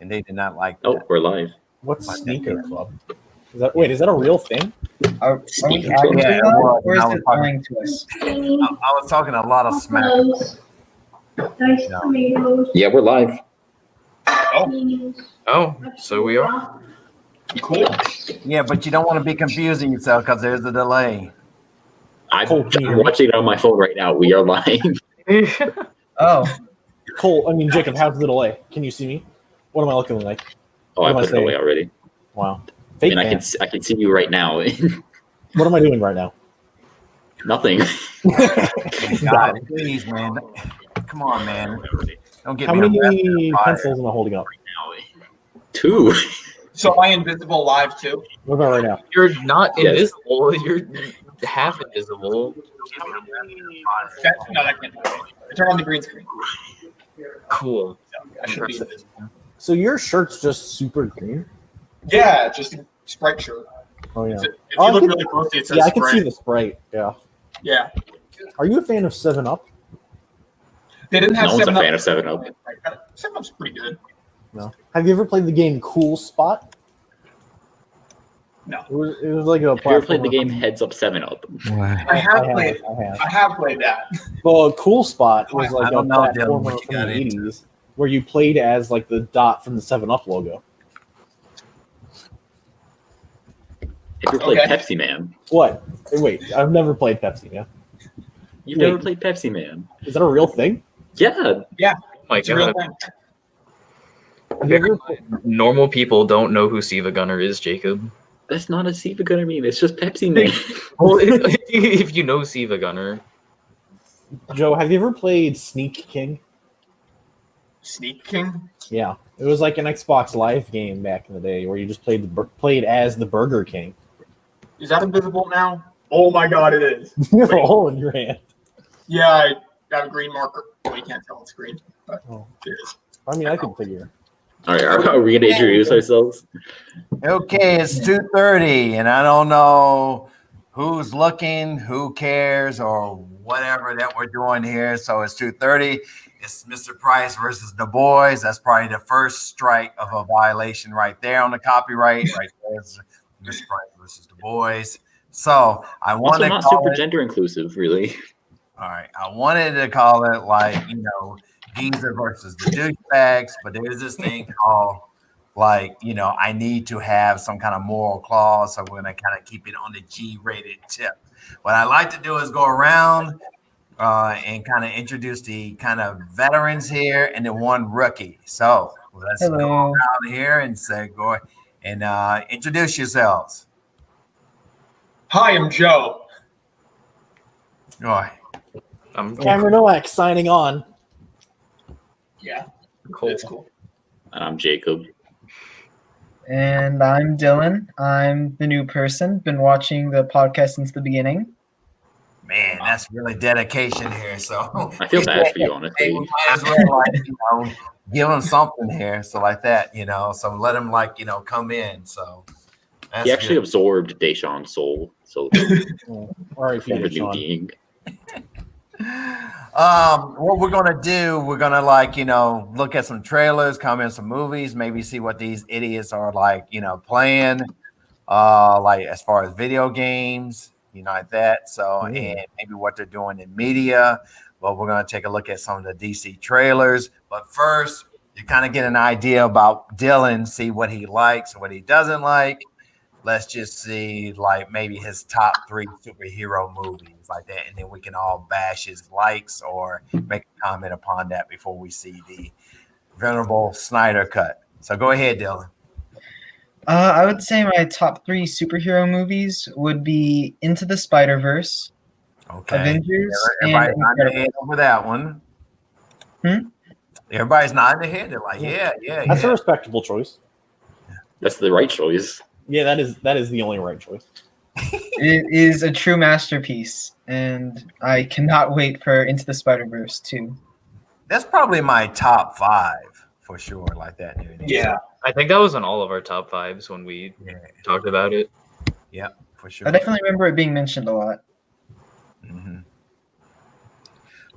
and they did not like that. Oh, we're live. What's Sneaker Club? Is that a real thing? Are we Sneaker actually Club. Yeah, live, well, or is I was it talking- lying to us? I was talking a lot of smack. Diced tomatoes. Yeah, we're live. Oh, so we are. Cool. Yeah, but you don't want to be confusing yourself because there's a delay. I'm Cole, can you hear me? watching it on my phone right now. We are live. Oh, Jacob, how's the delay? Can you see me? What am I looking like? Oh, What I am I put it saying? away already. Wow. I Fake mean, I fan. can see you right now. What am I doing right now? Nothing. God, please, man. Come on, man. Don't get How me many arrested. pencils am I holding up? 2. So am I invisible live too? What about right now? You're not Yes. invisible. You're half invisible. No, that can't happen. I turn on the green screen. Cool. I should be invisible. So your shirt's just super green? Yeah, just a Sprite shirt. Oh yeah. If you Oh, I look can- really closely, it says Yeah, I can Sprite. see the Sprite. Yeah. Yeah. Are you a fan of 7-Up? They didn't have No one's a 7 fan of 7-Up. 7-Up's pretty good. No. Have you ever played the game Cool Spot? No. It was like a Have you ever played the platformer. game Heads Up 7-Up? I have played. I have. I have played that. Well, Cool Spot was like I a don't know, Dylan, platformer what you from got the into. 80s where you played as like the dot from the 7-Up logo. Have you ever played Okay. Pepsi Man? What? Wait, I've never played Pepsi, yeah. You've Wait. never played Pepsi Man? Is that a real thing? Yeah. Oh my It's a real god. thing. Have you ever Normal people don't know who Siva Gunner is, Jacob. That's not a Siva Gunner meme. It's just Pepsi Man. Well, if you know Siva Gunner, Joe, have you ever played Sneak King? Sneak King. Yeah. It was like an Xbox Live game back in the day where you just played as the Burger King. Is that invisible now? Oh my god, it is. You have a hole in your hand. Yeah, I got a green marker. Well, you can't tell it's green, but Oh. it is. I mean, I can figure. All right, are we going to introduce ourselves? Okay, it's 2:30, and I don't know who's looking, who cares, or whatever that we're doing here. So it's 2:30. It's Mr. Price versus Du Bois. That's probably the first strike of a violation right there on the copyright. Right there, it's Mr. Price versus Du Bois. So I want Also to not call super it. gender inclusive, really. All right, I wanted to call it like Geezer versus the douchebags, but there's this thing called I need to have some kind of moral clause, so we're gonna kind of keep it on the G-rated tip. What I like to do is go around and kind of introduce the kind of veterans here and then one rookie. So let's go hello. around here and go and introduce yourselves. Hi, I'm Joe. All right. I'm Cameron Nowak signing on. Yeah, cool. it's cool. And I'm Jacob. And I'm Dylan. I'm the new person. Been watching the podcast since the beginning. Man, that's really dedication here. So I feel bad for you, honestly. We might as well, give them something here. So like that, so let them come in. So that's He actually good. absorbed Deshaun's soul, so All right, form a new Sean. being. What we're gonna do, we're gonna look at some trailers, comment some movies, maybe see what these idiots are playing, like as far as video games, like that. So and maybe what they're doing in media. But we're gonna take a look at some of the DC trailers. But first, you kind of get an idea about Dylan, see what he likes and what he doesn't like. Let's just see, maybe his top 3 superhero movies, like that, and then we can all bash his likes or make a comment upon that before we see the venerable Snyder cut. So go ahead, Dylan. I would say my top 3 superhero movies would be Into the Spider-Verse, Okay. Avengers, Everybody's and nodding their head over that one. Hmm? Everybody's nodding their head. They're like, yeah. That's a respectable choice. That's the right choice. Yeah, that is the only right choice. It is a true masterpiece, and I cannot wait for Into the Spider-Verse too. That's probably my top 5 for sure, like that. Yeah, I think that was on all of our top 5s when we Yeah, talked about it. for sure. I definitely remember it being mentioned a lot. Mm-hmm.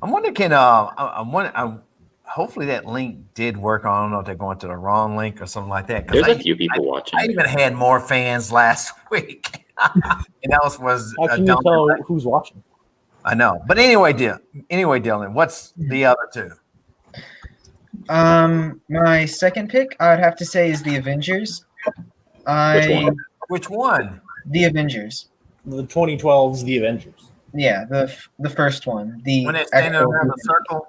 I'm wondering, hopefully that link did work. I don't know if they're going to the wrong link or something like that. There's a few people watching. I even had more fans last week, and that was How can you dumb. tell who's watching? I know, but anyway, Dylan, what's the other two? My second pick, I'd have to say, is the Avengers. Which one? The Avengers. The 2012's The Avengers. Yeah, the first one. The When it's standing actual- around in a circle.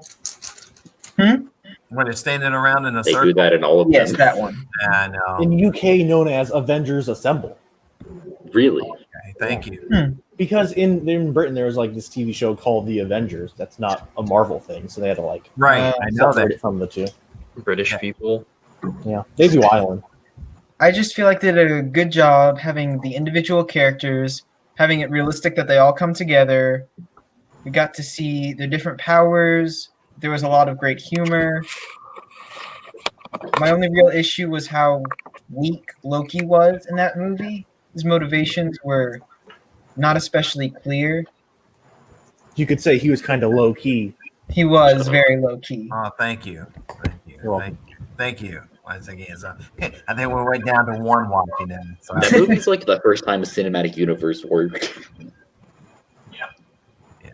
When it's standing around in a They circle. do that in all of Yes, them. that one. I know. In UK, known as Avengers Assemble. Really? Okay, thank you. Because in Britain there was like this TV show called The Avengers. That's not a Marvel thing, so they had to like Right, I know separate that. it from the two. British people. Yeah, they do Island. I just feel like they did a good job having the individual characters, having it realistic that they all come together. We got to see their different powers. There was a lot of great humor. My only real issue was how weak Loki was in that movie. His motivations were not especially clear. You could say he was kind of low key. He was very low key. Oh, thank you. Thank you. You're welcome. Thank you. Once again, so I think we're right down to one watching them. So That movie's like the first time the cinematic universe worked.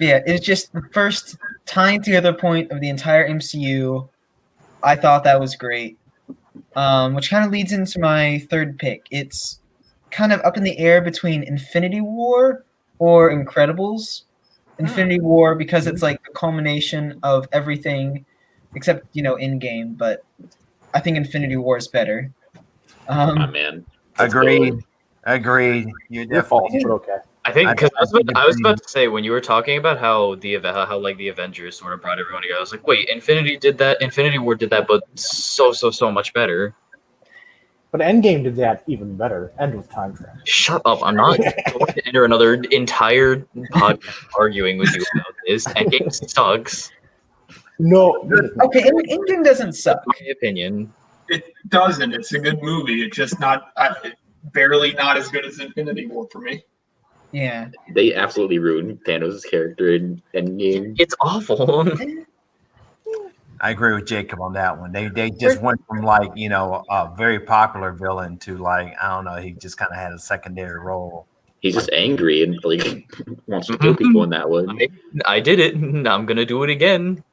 Yeah, it's just the first tying together point of the entire MCU. I thought that was great. Which kind of leads into my third pick. It's kind of up in the air between Infinity War or Incredibles. Infinity War because it's like the culmination of everything except, Endgame, but I think Infinity War is better. My man. agreed. You're You're false, definitely but okay. I think because I I was about to say when you were talking about how the Avengers sort of brought everyone together, I was like, wait, Infinity War did that, but so much better. But Endgame did that even better. End with time travel. Shut up! I'm not going to enter another entire podcast arguing with you about this. Endgame sucks. No, Okay, Endgame doesn't suck. My opinion. It doesn't. It's a good movie. It's just not barely not as good as Infinity War for me. Yeah. They absolutely ruined Thanos' character in Endgame. It's awful. I agree with Jacob on that one. They just went from like a very popular villain to like I don't know. He just kind of had a secondary role. He's just angry and like wants to kill people in that one. I did it. I'm gonna do it again.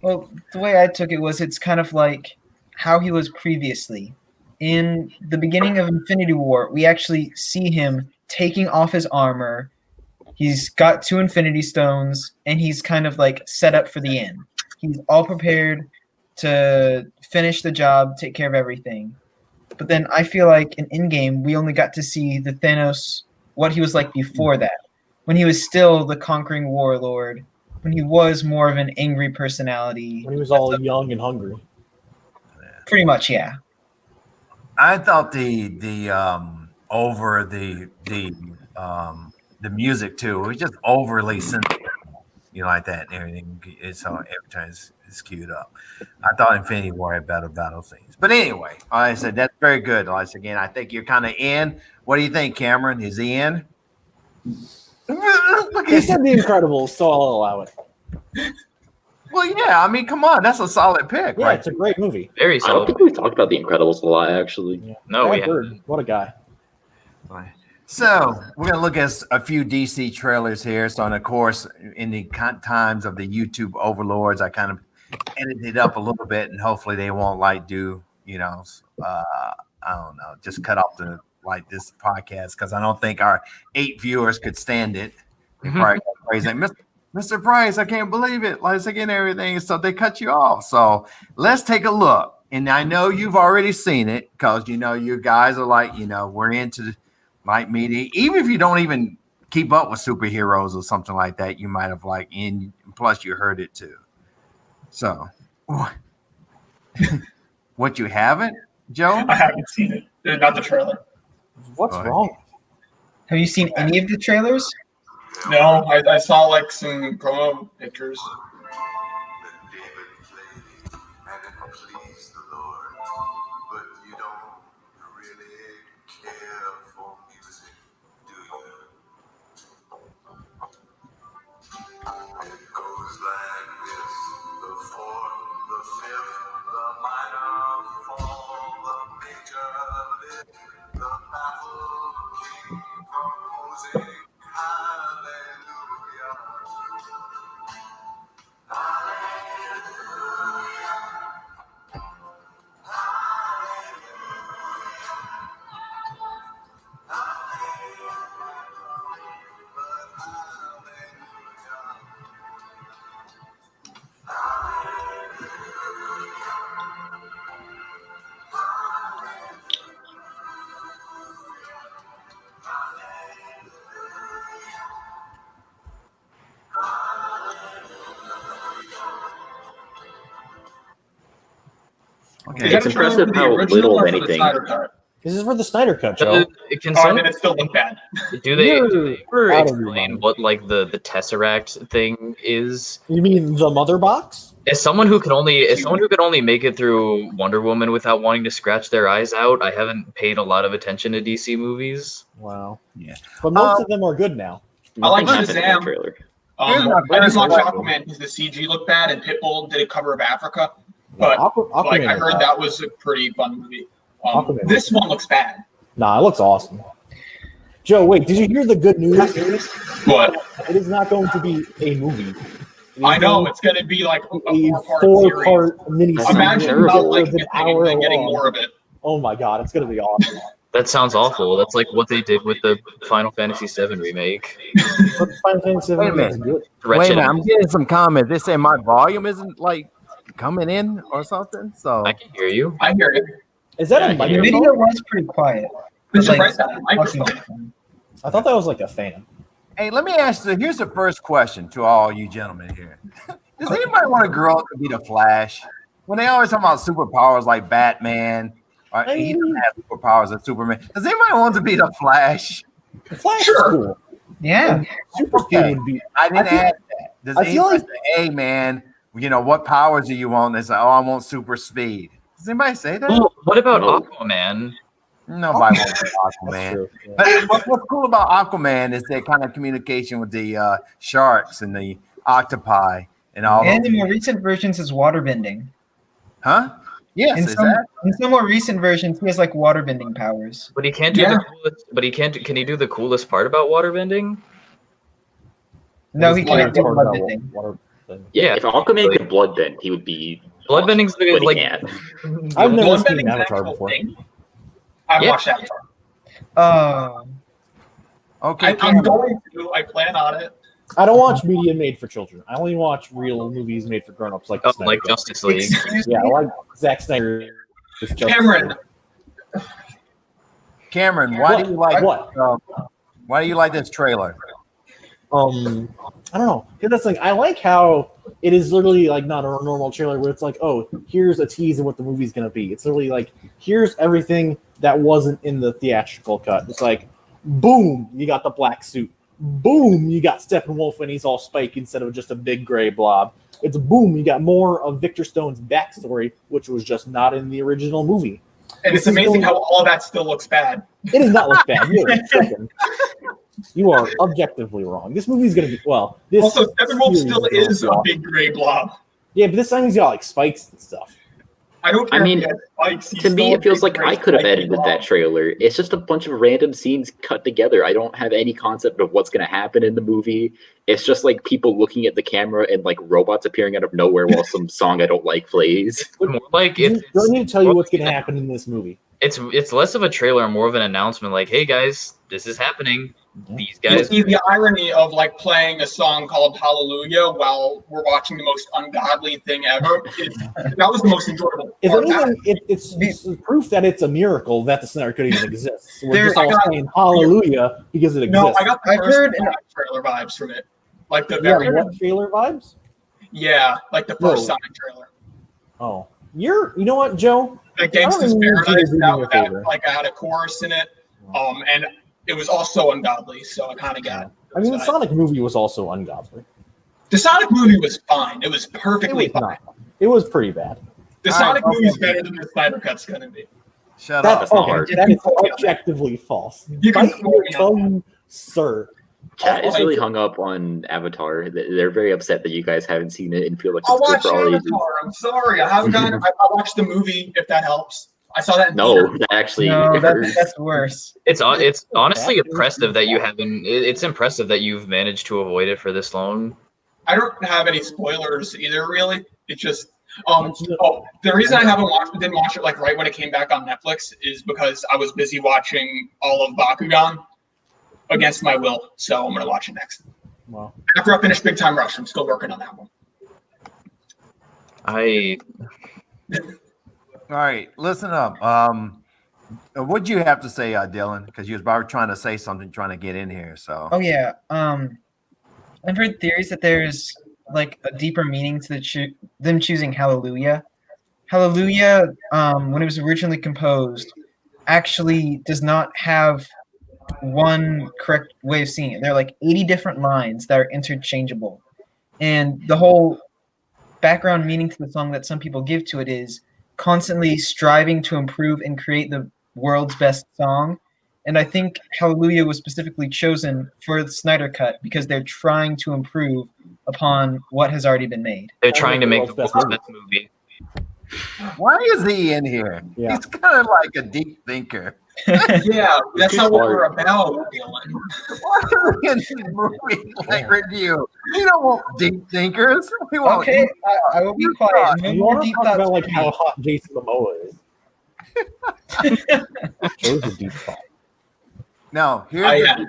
Well, the way I took it was it's kind of like how he was previously. In the beginning of Infinity War, we actually see him taking off his armor. He's got 2 Infinity Stones, and he's kind of like set up for the end. He's all prepared to finish the job, take care of everything. But then I feel like in Endgame, we only got to see the Thanos, what he was like before that, when he was still the conquering warlord, when he was more of an angry personality. when he was all young and hungry. Pretty much, yeah. I thought the over the music too. It was just overly sensitive, like that and everything. It's every time it's queued up. I thought Infinity War had better battle scenes, but anyway, like I said, that's very good. Once again, I think you're kind of in. What do you think, Cameron? Is he in? Look He at said The Incredibles, so I'll allow it. Well, yeah. I mean, come on, that's a solid pick, Yeah, right? it's a great movie. Very I don't solid. think we talked about The Incredibles a lot, actually. No, Brad we Bird, haven't. what a guy. So we're gonna look at a few DC trailers here. So, and of course, in the times of the YouTube overlords, I kind of edited it up a little bit, and hopefully they won't do I don't know, just cut off this podcast because I don't think our 8 viewers could stand it. They probably got crazy. Like, Mr. Price, I can't believe it. Like again, everything. So they cut you off. So let's take a look. And I know you've already seen it because you guys are like, we're into media. Even if you don't even keep up with superheroes or something like that, you might have plus you heard it too. So what you haven't, Joe? I haven't seen it. Not the trailer. What's Go ahead. wrong? Have you seen any of the trailers? No, I saw some promo pictures. It goes like this, the force Okay. Is that It's a trailer impressive for the how original little or of for the anything. Snyder Cut? This is for the Snyder Cut, Joe. Can Oh, someone, then it still look bad. do they You're ever out of your explain mind. what like the Tesseract thing is? You mean the mother box? As someone who can only make it through Wonder Woman without wanting to scratch their eyes out, I haven't paid a lot of attention to DC movies. Wow. Yeah. But most of them are good now. I like Nothing happened in that Shazam. trailer. Here's my I didn't first watch question. Aquaman because the CG looked bad, and Pitbull did a cover of Africa. But Aquaman like I is heard bad. that was a pretty fun movie. Aquaman. This one looks bad. Nah, it looks awesome. Joe, wait, did you hear the good news? But It is not going to be a movie. It is I know going it's going to be like to a be four-part series. four-part mini Imagine Imagine not terrible. liking it and then getting more of it. Oh my god, it's gonna be awesome. That sounds awful. That's like what they did with the Final Fantasy VII remake. But Final Fantasy Wait a VII minute. is good. Wait a Wretched. minute, I'm getting some comments. They say my volume isn't like coming in or something. So I can hear you. I hear it. Is that Yeah, a The microphone? video was pretty quiet. I'm Like, surprised that microphone. I thought that was like a fan. hey, let me ask you. Here's the first question to all you gentlemen here. Does anybody want to grow up to be the Flash? When they always talk about superpowers like Batman, or I he mean- doesn't have superpowers as Superman. Does anybody want to be the Flash? The Flash Sure. is cool. Yeah. Super speed would be. I didn't I feel- ask that. Does I feel anybody like- say, hey man, you know, what powers do you want? They say, oh, I want super speed. Does anybody say that? Well, what about No. Aquaman? Nobody wants That's Aquaman. true. Yeah. But what's cool about Aquaman is their kind of communication with the sharks and the octopi and all And those. in more recent versions, is waterbending. Huh? Yes, In is some, that? in some more recent versions, he has like waterbending powers. But he can't do Yeah. the coolest. But he can't. Can he do the coolest part about waterbending? No, What he is can't do part about bloodbending. water thing? Yeah. If Aquaman could bloodbend, he would be. Bloodbending's awesome, the but he like. can't. I've never Bloodbending's seen an Avatar actual before. thing. I've Yeah. watched Avatar. Okay. I'm Cameron. going to. I plan on it. I don't watch media made for children. I only watch real movies made for grown-ups, like the Oh, Snyder like Cut. Justice League. Excuse Yeah, I me? like Zack Snyder. Cameron. Cameron, why do you like what? why do you like this trailer? I don't know. 'Cause that's like I like how it is literally like not a normal trailer where it's like, oh, here's a tease of what the movie's gonna be. It's literally like here's everything that wasn't in the theatrical cut. It's like, boom, you got the black suit. Boom, you got Steppenwolf and he's all spike instead of just a big gray blob. It's boom, you got more of Victor Stone's backstory, which was just not in the original movie. And it's amazing how all that still looks bad. It does not look bad. You are mistaken. You are objectively wrong. This movie's gonna be well. This Also, Steppenwolf series still gonna be is a awesome. big gray blob. Yeah, but this time he's got like spikes and stuff. I don't I care mean, if he has spikes. He's To me, still a it feels big like gray I could have spiky edited blob. that trailer. It's just a bunch of random scenes cut together. I don't have any concept of what's going to happen in the movie. It's just like people looking at the camera and like robots appearing out of nowhere while some song I don't like plays. More like Do it's. I need to tell you what's going to happen in this movie? It's less of a trailer, and more of an announcement. Like, hey guys, this is happening. These You guys. see the irony of like playing a song called Hallelujah while we're watching the most ungodly thing ever. That was the most enjoyable If part. anything, it's proof that it's a miracle that the Snyder Cut even exists. We're There- just all I got- saying hallelujah because it exists. No, I got the I've first heard- Sonic trailer vibes from it. Like the yeah, very what trailer vibes? yeah, like the first No. Sonic trailer. Oh, you know what, Joe? The Gangsta's I don't need you to Paradise do me that a would have favor. like I had a chorus in it. And it was also ungodly, so I kind of got it. I mean, the So Sonic movie was also ungodly. the Sonic movie was fine. It was It perfectly was fine. not. It was pretty bad. The All Sonic right, movie's okay. better than the Snyder Cut's gonna be. Shut That, up. That's not okay, hard. that is objectively false. You can Bite quote your me on that. tongue, sir. Chat is I'll really watch- hung up on Avatar. They're very upset that you guys haven't seen it and feel like I'll it's good watch for all ages. Avatar. I'm sorry, I haven't gotten. I watched the movie. If that helps, I saw that. In No, theater. that actually No, hurts. that's worse. It's honestly That is impressive that you bad. haven't. It's impressive that you've managed to avoid it for this long. I don't have any spoilers either. Really, it's just. That's- The reason I didn't watch it like right when it came back on Netflix is because I was busy watching all of Bakugan against my will. So I'm gonna watch it next. Well, After I finish Big Time Rush, I'm still working on that one. All right, listen up. What'd you have to say, Dylan? Because you was about trying to say something, trying to get in here. So Oh yeah. I've heard theories that there's like a deeper meaning to them choosing Hallelujah. Hallelujah, when it was originally composed, actually does not have one correct way of seeing it. There are like 80 different lines that are interchangeable. And the whole background meaning to the song that some people give to it is constantly striving to improve and create the world's best song. And I think Hallelujah was specifically chosen for the Snyder Cut because they're trying to improve upon what has already been made. They're trying to make the World's world's best best movie. Why is he in here? Yeah. He's kind of like a deep thinker. Yeah, that's not what smart. we're about, Dylan. Why is he in this movie like review? We don't want deep thinkers. We want Okay, I will be quiet. No You more want to deep talk thoughts. about like for how me. hot Jason Momoa is? Joe's a deep thought. No, I,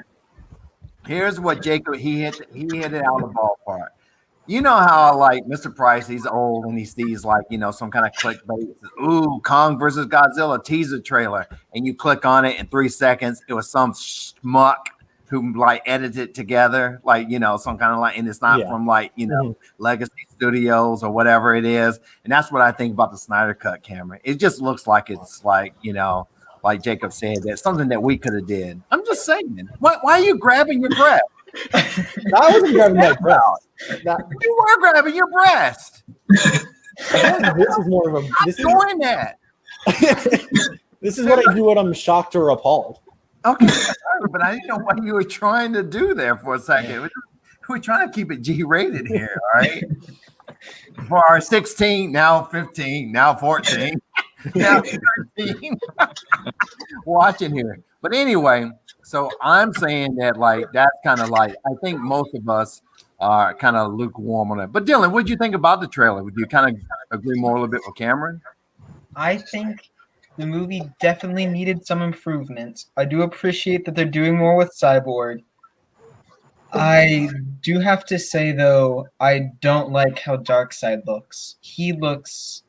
here's what Jacob he hit it out of the ballpark. You know how like Mr. Price, he's old and he sees like some kind of clickbait. Ooh, Kong versus Godzilla teaser trailer, and you click on it in 3 seconds. It was some schmuck who like edited it together, like some kind of like, and it's not Yeah. from like Legacy Studios or whatever it is. And that's what I think about the Snyder Cut camera. It just looks like it's like like Jacob said, that's something that we could have did. I'm just saying. Why are you grabbing your breast? I wasn't grabbing my breast. That- You were grabbing your breast. this is more of a. This is, Doing that. this is what I do when I'm shocked or appalled. Okay, but I didn't know what you were trying to do there for a second. We're trying to keep it G-rated here, all right? For our 16, now 15, now 14, now 13. Watching here. But anyway, so I'm saying that like that's kind of like I think most of us are kind of lukewarm on it. But Dylan, what did you think about the trailer? Would you kind of agree more a little bit with Cameron? I think the movie definitely needed some improvements. I do appreciate that they're doing more with Cyborg. I do have to say, though, I don't like how Darkseid looks. He looks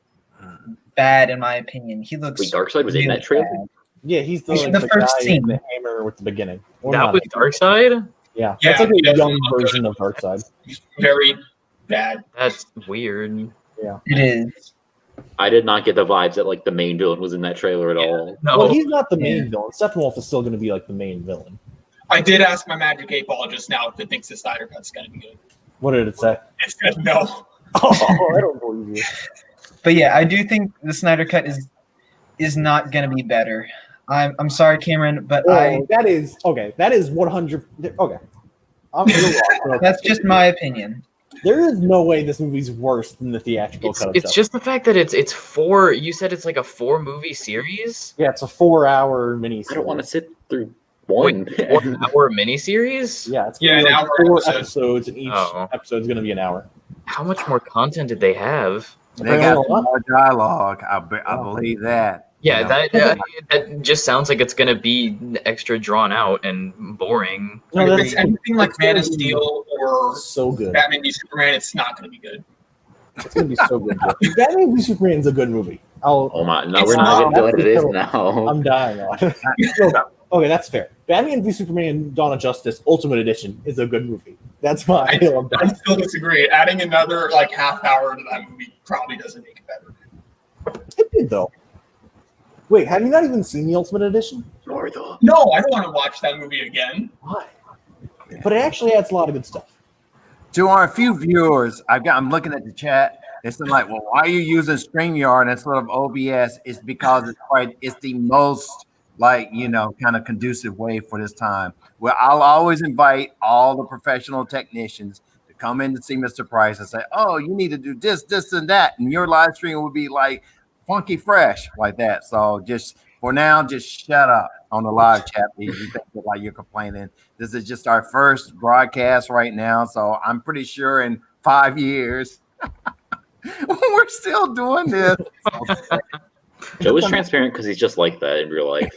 bad, in my opinion. He looks. Wait, Darkseid was in really that trailer? bad. Yeah, he's the, He's like, the the first guy scene. in the hammer with the beginning. Or That not. was Darkseid? Yeah, Yeah, that's like he a doesn't young look good. version of Darkseid. very bad. That's weird. It is. I did not get the vibes that like the main villain was in that trailer at all. No. Well, he's not the main villain. Steppenwolf is still going to be like the main villain. I did ask my Magic 8 Ball just now if it thinks the Snyder Cut's going to be good. What did it say? It said no. Oh, I don't believe you. But yeah, I do think the Snyder Cut is not going to be better. I'm sorry, Cameron, but Oh, that is okay. That is 100. Okay, you're wrong. that's just my opinion. There is no way this movie's worse than the theatrical cut. of It's Justice. just the fact that it's 4. You said it's like a 4-movie series. Yeah, it's a 4-hour mini. I don't want to sit through one. Wait, 4-hour miniseries? Yeah, it's Yeah, gonna be an like hour 4 episode. episodes, and each Oh. episode's going to be an hour. How much more content did they have? They got more dialogue. I believe that. Yeah, You know? that just sounds like it's gonna be extra drawn out and boring. No, if that's it's anything like that's Man of gonna be Steel or so good. Batman v Superman, it's not going to be good. It's going to be so good. Batman v Superman's a good movie. Oh my! No, It's we're not not. getting to it. It is That's now. I'm dying on. Okay, that's fair. Batman v Superman: Dawn of Justice Ultimate Edition is a good movie. That's my I hill. I'm dying. still disagree. Adding another like half hour to that movie probably doesn't make it better. It did though. Wait, have you not even seen the Ultimate Edition? Or the No, I don't want to watch that movie again. Why? But it actually adds a lot of good stuff. To our few viewers, I'm looking at the chat. It's like, well, why are you using StreamYard instead of OBS? It's because it's the most kind of conducive way for this time. Where I'll always invite all the professional technicians to come in to see Mr. Price and say, oh, you need to do this, and that. And your live stream would be like funky fresh like that. So just for now, just shut up on the live chat. You think that like you're complaining. This is just our first broadcast right now. So I'm pretty sure in 5 years, we're still doing this. Joe is transparent because he's just like that in real life.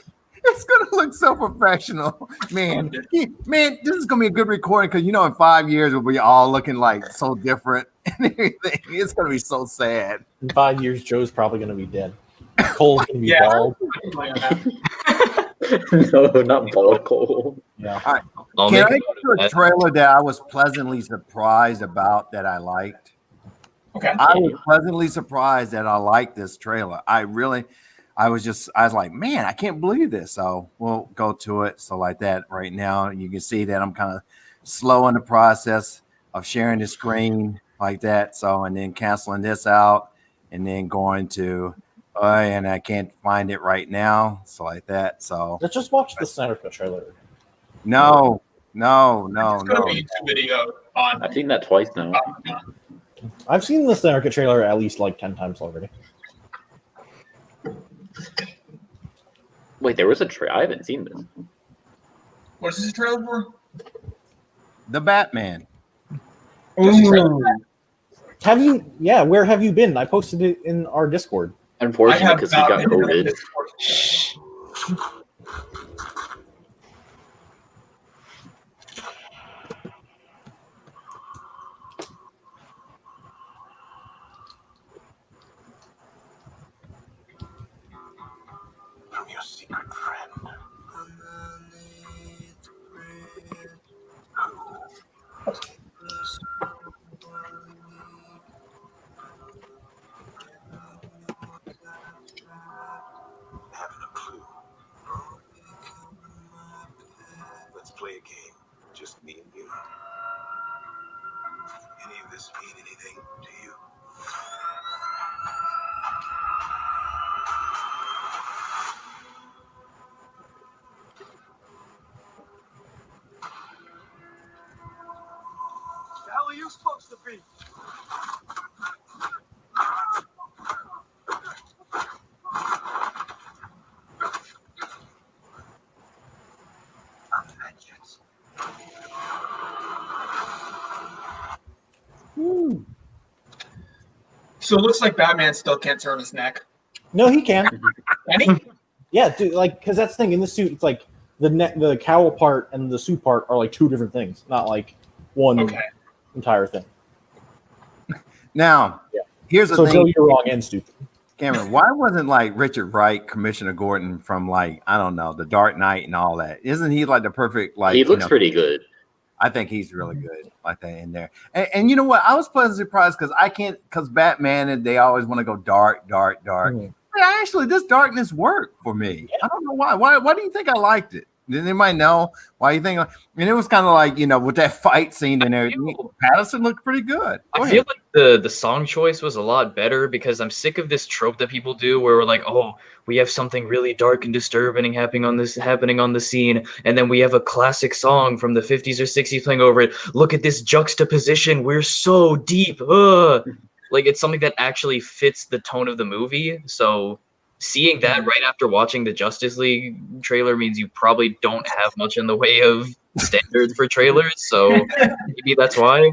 It's gonna look so professional, man. Man, this is gonna be a good recording because in 5 years we'll be all looking like so different and everything. It's gonna be so sad. In 5 years, Joe's probably going to be dead. Cole's going to be Yeah. bald. No, not bald Cole. Yeah. I'll Can make I a give note you of a that. trailer that I was pleasantly surprised about that I liked? Okay. I was pleasantly surprised that I liked this trailer. I was like, man, I can't believe this. So we'll go to it. So like that right now, you can see that I'm kind of slow in the process of sharing the screen like that. So, and then canceling this out and then going to, and I can't find it right now. So like that. So Let's just watch the Snyder Cut trailer. no. It's going to be a YouTube video on. I've seen that twice now. I've seen the Snyder Cut trailer at least like 10 times already. Wait, there was a trailer. I haven't seen this. What is this a trailer for? The Batman. Ooh. Have you? Yeah, where have you been? I posted it in our Discord. Unfortunately, because he not got been to COVID. Discord. From your secret friend. Having a clue. Let's play a game. Just me and you. Any of this mean anything to you? The hell are you supposed to be? I'm vengeance. So it looks like Batman still can't turn his neck. No, he can. Can he? Yeah, dude, like, because that's the thing in the suit. It's like the cowl part and the suit part are like two different things, not like one Okay. entire thing. Now, Yeah. here's the So thing. Joe, you're wrong and stupid. Cameron, why wasn't like Richard Wright, Commissioner Gordon from like, I don't know, The Dark Knight and all that? Isn't he like the perfect, like, He you looks know, pretty good. I think he's really good like that in there. And you know what? I was pleasantly surprised because Batman and they always want to go dark. Mhm. But actually, this darkness worked for me. I don't know why. Why do you think I liked it? Did anybody know why you think? And it was kind of like, you know, with that fight scene and everything, Patterson looked pretty good. Go I ahead. feel like the song choice was a lot better because I'm sick of this trope that people do where we're like, oh, we have something really dark and disturbing happening on the scene, and then we have a classic song from the 50s or 60s playing over it. Look at this juxtaposition. We're so deep. Like it's something that actually fits the tone of the movie. So seeing that right after watching the Justice League trailer means you probably don't have much in the way of standards for trailers. So maybe that's why.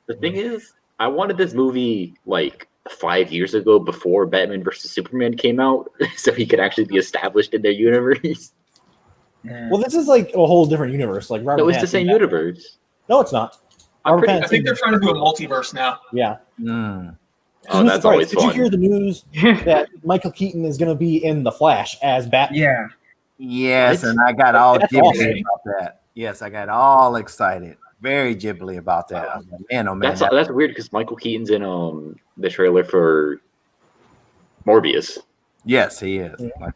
The thing is, I wanted this movie like 5 years ago before Batman vs. Superman came out, so he could actually be established in their universe. Well, this is like a whole different universe. Like Robert No, it's the Pattinson- same universe. No, it's not. I'm Robert pretty- I think they're trying to do a multiverse now. Yeah. Mm. Oh, that's always Did you fun. hear the news that Michael Keaton is going to be in The Flash as Batman? Yeah. Yes, and I got all That's jibbly awesome. about that. Yes, I got all excited, very jibbly about that. I was like, man, oh man, That's weird because Michael Keaton's in the trailer for Morbius. yes, he is. Yeah. Like,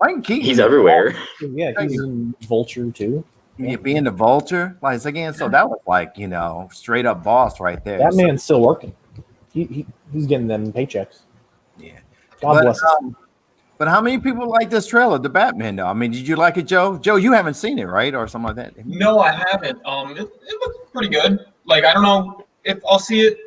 Michael Keaton, He's everywhere. Yeah, he's in Vulture too. being the Vulture, like again. So that was like, you know, straight up boss right there. That man's still working. He's getting them paychecks. Yeah. God But, bless him. But how many people like this trailer, the Batman? Though, I mean, did you like it, Joe? Joe, you haven't seen it, right, or something like that? No, I haven't. It looked pretty good. Like I don't know if I'll see it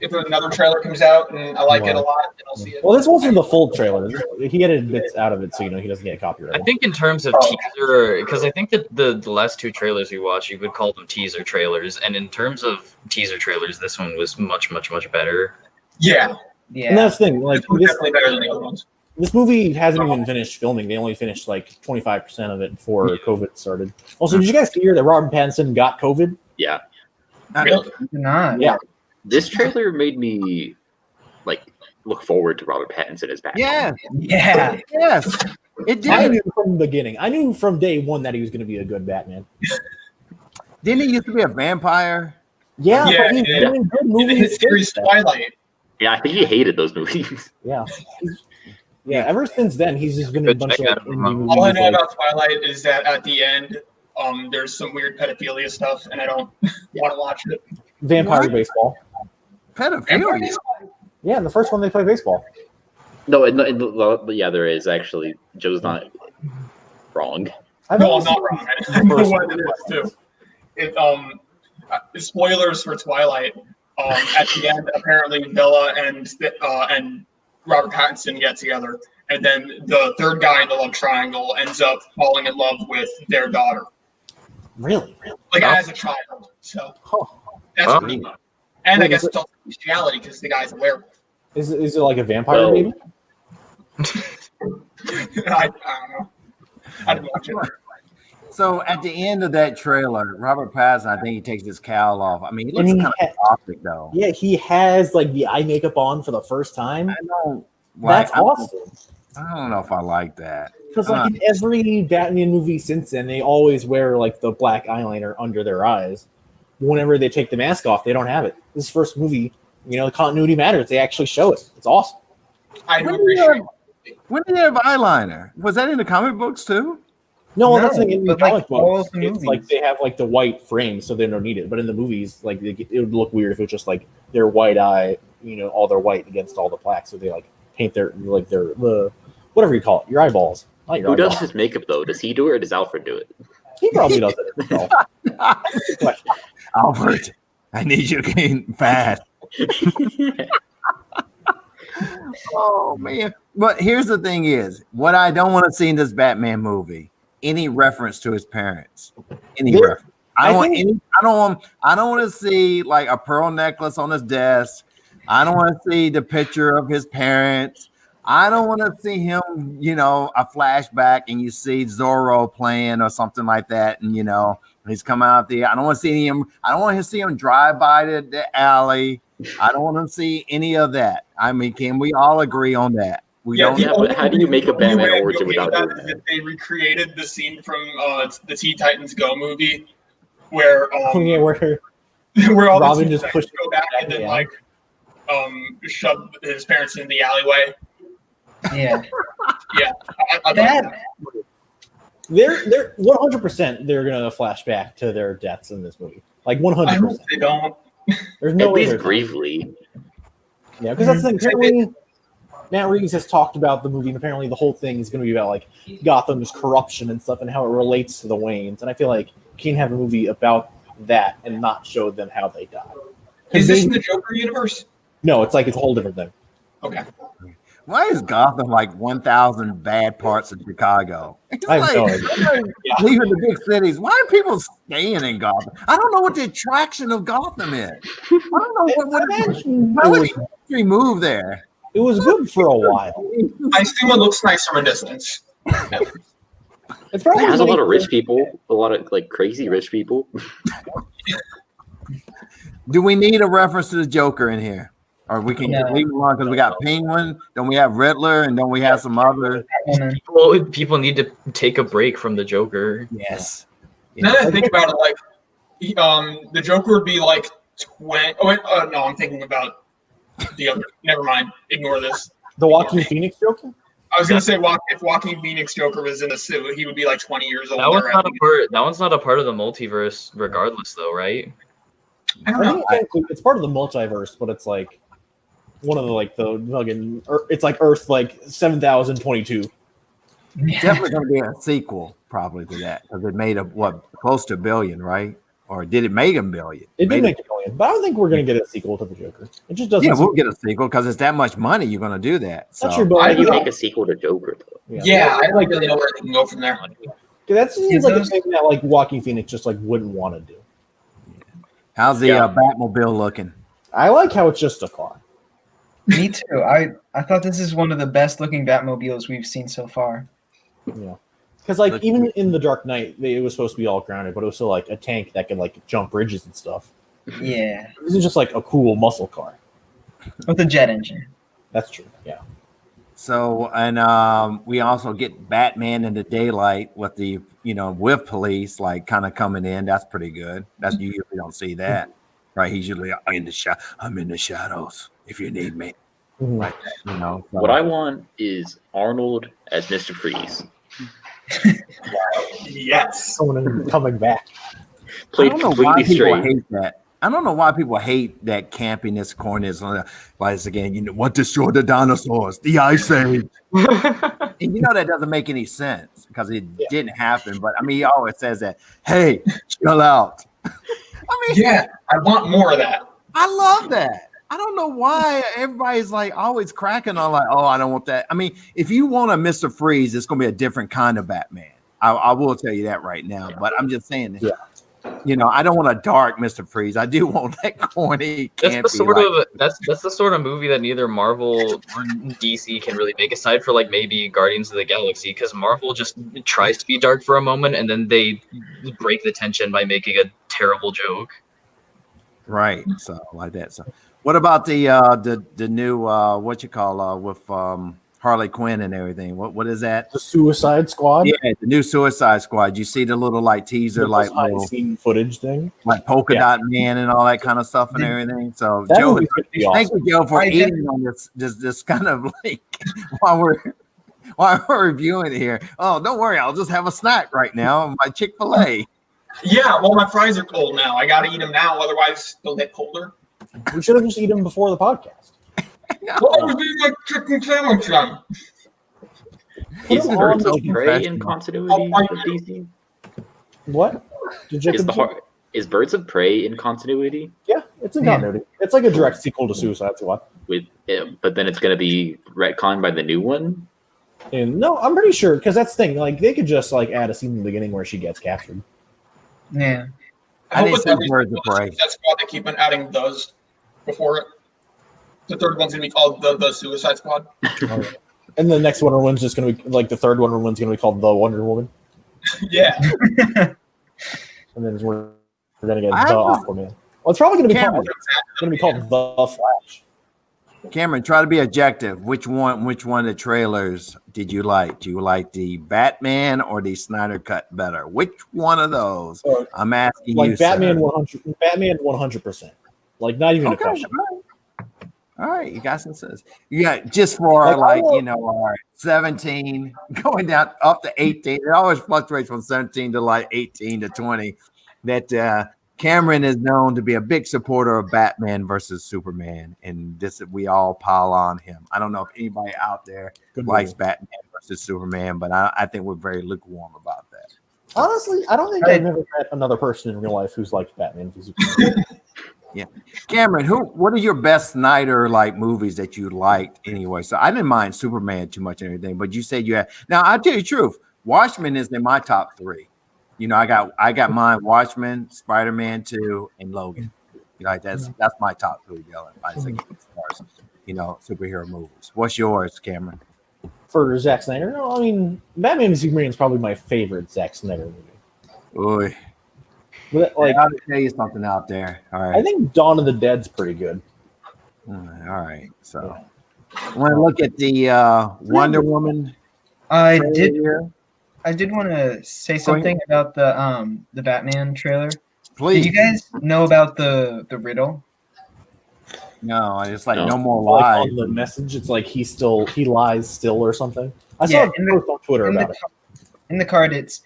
if another trailer comes out and I like it a lot, then I'll see it. Well, this wasn't the full trailer. He edited bits out of it, so you know he doesn't get I copyrighted. think in terms of teaser, because I think that the last two trailers we watched, you would call them teaser trailers, and in terms of teaser trailers, this one was much better. Yeah, And Yeah. that's the thing. Like it's this, definitely better than the other ones. this movie hasn't even finished filming. They only finished like 25% of it before COVID started. Also, did you guys hear that Robert Pattinson got COVID? Yeah. Really? Not. Yeah. This trailer made me like look forward to Robert Pattinson as Batman. Yeah, Yeah. yes, it I did. knew from the beginning. I knew from day one that he was going to be a good Batman. Didn't he used to be a vampire? Yeah, Yeah, but he's yeah. doing good In movies. his series since then. Twilight. Yeah, I think he hated those movies. Yeah. Yeah, ever since then, he's just been in a bunch of like, indie movies. All I know like- about Twilight is that at the end, there's some weird pedophilia stuff, and I don't want to watch it. Vampire What? baseball. Pedophilia. Yeah, in the first one they play baseball. No, yeah, there is actually. Joe's not wrong. I've No, only I'm not seen- wrong. I know what it is too. Spoilers for Twilight. At the end, apparently Bella and Robert Pattinson get together, and then the third guy in the love triangle ends up falling in love with their daughter, Really? like Oh. as a child. So Huh. that's Oh. pretty fun. And I Wait, guess is it- it's also bestiality because the guy's a werewolf. Is it like a vampire Well- baby? I don't know. I didn't watch it. So at the end of that trailer, Robert Pattinson, I think he takes his cowl off. I mean, he And looks he kind of gothic though. Yeah, he has like the eye makeup on for the first time. I don't like. That's awesome. I don't know if I like that. Because like in every Batman movie since then, they always wear like the black eyeliner under their eyes. Whenever they take the mask off, they don't have it. This first movie, the continuity matters. They actually show it. It's awesome. I do When appreciate. did he have eyeliner? Was that in the comic books too? No, No, that's the thing. In the but, like, comic all books, of the it's like movies. they have like the white frame, so they don't need it. But in the movies, like it would look weird if it was just like their white eye, all their white against all the black. So they like paint their whatever you call it, your eyeballs. Not your Who does eyeballs. his makeup though? Does he do it or does Alfred do it? He probably does it himself. Good question. Albert, I need you to gain fast. Oh man! But here's the thing: is what I don't want to see in this Batman movie any reference to his parents. Any There- reference. I don't I want think- any. I don't want to see like a pearl necklace on his desk. I don't want to see the picture of his parents. I don't want to see him, a flashback and you see Zorro playing or something like that, and he's coming out there. I don't want to see him. I don't want to see him drive by the alley. I don't want to see any of that. I mean, can we all agree on that? We don't. Yeah, but how do you make a the only Batman way I'd be origin okay with without that doing is that? if they recreated the scene from the Teen Titans Go movie, where Yeah, where where all Robin the just Teen pushed Titans go back and then yeah. shove his parents in the alleyway. Yeah. I'd like That they're 100% they're gonna flash back to their deaths in this movie. Like I 100%. hope they don't. There's no At way. least there's not. briefly. Yeah, because that's the thing. Apparently, Matt Reeves has talked about the movie, and apparently the whole thing is going to be about like Gotham's corruption and stuff, and how it relates to the Waynes. And I feel like you can't have a movie about that and not show them how they died. 'Cause Is this they- in the Joker universe? no, it's like it's a whole different thing. Okay. Why is Gotham like 1,000 bad parts of Chicago? It's I have no like, leaving the big cities. Why are people staying in Gotham? I don't know what the attraction of Gotham is. I don't know why would you move there? It was good for a while. I assume it looks nice from a distance. It's probably It has a lot of nice- rich people, a lot of like crazy rich people. Do we need a reference to the Joker in here? Or we can No. leave it alone because we got Penguin, then we have Riddler, and then we have some other. woman. People need to take a break from the Joker. Yes. Now that I think about it, like the Joker would be like 20. Oh wait, no, I'm thinking about the other. Never mind. Ignore this. the Joaquin Phoenix Joker. I was gonna say if Joaquin Phoenix Joker was in a suit, he would be like 20 years old. That one's not a part of the multiverse, regardless, though, right? I don't I know. think it's part of the multiverse, but it's like one of the fucking. It's like Earth 7022. Definitely going to be a sequel, probably to that, because it made close to $1 billion, right? Or did it make $1 billion? It did make $1 billion, but I don't think we're going to get a sequel to the Joker. It just doesn't. Yeah, we'll get a sequel because it's that much money. You're going to do that. So That's true, but How like, do you make a sequel to Joker though? Yeah, I don't really know where they can go from there. that seems like a those- thing that Joaquin Phoenix just wouldn't want to do. how's the Yeah. Batmobile looking? I like how it's just a car. Me too. I thought this is one of the best looking Batmobiles we've seen so far. Yeah, because even in the Dark Knight, it was supposed to be all grounded, but it was still like a tank that can jump bridges and stuff. Yeah. This is just like a cool muscle car. With a jet engine. That's true. Yeah. So, and we also get Batman in the daylight with with police kind of coming in. That's pretty good. You usually don't see that. right? He's usually in the I'm in the shadows if you need me. Mhm. Like that, you know. So- What I want is Arnold as Mr. Freeze, Yes. Coming back. I played don't know why completely people straight. hate that. I don't know why people hate that campiness, corniness. Why it's again, what destroyed the dinosaurs? The Ice Age. And that doesn't make any sense because it didn't happen. But I mean, he always says that, hey, chill out. I mean, Yeah, I want more of that. I love that. I don't know why everybody's like always cracking on like, oh, I don't want that. I mean, if you want a Mr. Freeze, it's going to be a different kind of Batman. I will tell you that right now. But I'm just saying that. I don't want a dark Mr. Freeze. I do want that corny. That's the sort of movie that neither Marvel or DC can really make, aside for like maybe Guardians of the Galaxy, because Marvel just tries to be dark for a moment and then they break the tension by making a terrible joke. Right. So like that. So what about the new with Harley Quinn and everything? What is that? The Suicide Squad. Yeah, the new Suicide Squad. You see the little like teaser, like scene footage thing, like Polka Dot Man and all that kind of stuff and everything. So that Joe, movie's gonna be thank awesome. you, Joe, for eating on this kind of like while we're reviewing it here. Oh, don't worry, I'll just have a snack right now. My Chick-fil-A. Yeah, well, my fries are cold now. I got to eat them now, otherwise they'll get colder. We should have just eaten them before the podcast. Well, I was doing my chicken sandwich then. Is them Birds on of the Prey in continuity with DC? What? Is Birds of Prey in continuity Yeah, it's in continuity. It's like a direct sequel to Suicide Squad. but then it's going to be retconned by the new one? And no, I'm pretty sure because that's the thing. Like they could just like add a scene in the beginning where she gets captured. Yeah. I hope didn't it's see every Birds of Prey. that squad they keep on adding does before it. The third one's gonna be called the Suicide Squad. And the next Wonder Woman's just gonna be like the third Wonder Woman's gonna be called the Wonder Woman, Yeah. and then we're gonna get the Aquaman. Well, it's probably gonna be called the Flash. Cameron, try to be objective. Which one of the trailers did you like? Do you like the Batman or the Snyder Cut better? Which one of those? I'm asking Like you. Batman sir. 100%. Like not even a question. All right, you got some sense. Yeah, just for our 17 going down up to 18. It always fluctuates from 17 to like 18 to 20. That Cameron is known to be a big supporter of Batman versus Superman, and we all pile on him. I don't know if anybody out there likes Batman versus Superman, but I think we're very lukewarm about that. Honestly, I don't think I've never met another person in real life who's liked Batman versus Superman. Yeah, Cameron, what are your best Snyder like movies that you liked anyway? So I didn't mind Superman too much and everything, but you said you had. Now I'll tell you the truth. Watchmen is in my top 3. I got mine: Watchmen, Spider-Man 2, and Logan. That's my top 3, Dylan. I think as far as superhero movies. What's yours, Cameron? For Zack Snyder, no, I mean Batman v Superman is probably my favorite Zack Snyder movie. Oy. But, like, I'll tell you something out there. All right. I think Dawn of the Dead's pretty good. All right. So I want to look at the Wonder Woman. I did want to say something about the Batman trailer. Please. Did you guys know about the riddle? No, it's like no more Like lies. on the message, it's like he lies still or something. I saw a post on Twitter about it. In the card, it's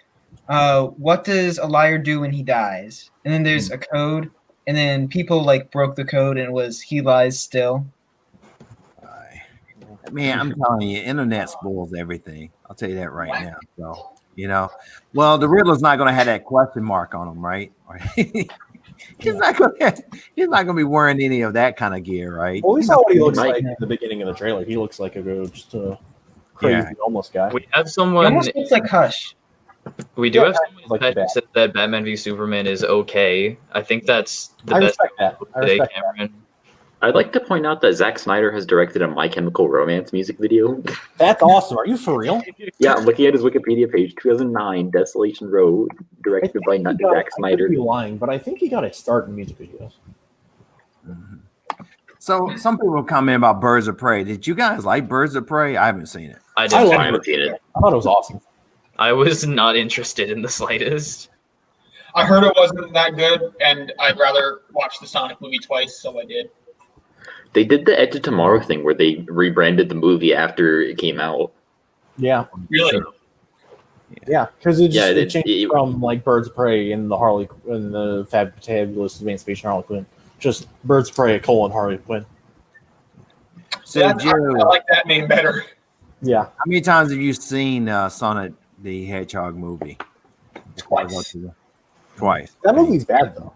what does a liar do when he dies? And then there's a code, and then people like broke the code, and it was he lies still. Man, I'm telling you, internet spoils everything. I'll tell you that right now. So, well, the Riddler's not going to have that question mark on him, right? He's not going to be wearing any of that kind of gear, right? Well, we saw what he looks like in the beginning of the trailer. He looks like just a crazy homeless guy. We have He someone. almost looks like Hush. We do have someone like that that. said that Batman v Superman is okay. I think that's the I best respect that. I today, respect Cameron. I'd like to point out that Zack Snyder has directed a My Chemical Romance music video. That's awesome. Are you for real? Yeah, I'm looking at his Wikipedia page. 2009, Desolation Road, directed by Zack I could Snyder. be lying, but I think he got a start in music videos. So some people comment about Birds of Prey. Did you guys like Birds of Prey? I haven't seen it. I I didn't. love I haven't seen it. I thought it was awesome. I was not interested in the slightest. I heard it wasn't that good, and I'd rather watch the Sonic movie twice, so I did. They did the Edge of Tomorrow thing where they rebranded the movie after it came out. Yeah, Really? yeah, because it Yeah, changed from like Birds of Prey and the Fabulous Emancipation Harley Quinn, just Birds of Prey : Harley Quinn. So, I Drew, like that name better. Yeah, how many times have you seen Sonic the Hedgehog movie? Twice. Twice. that movie's bad though.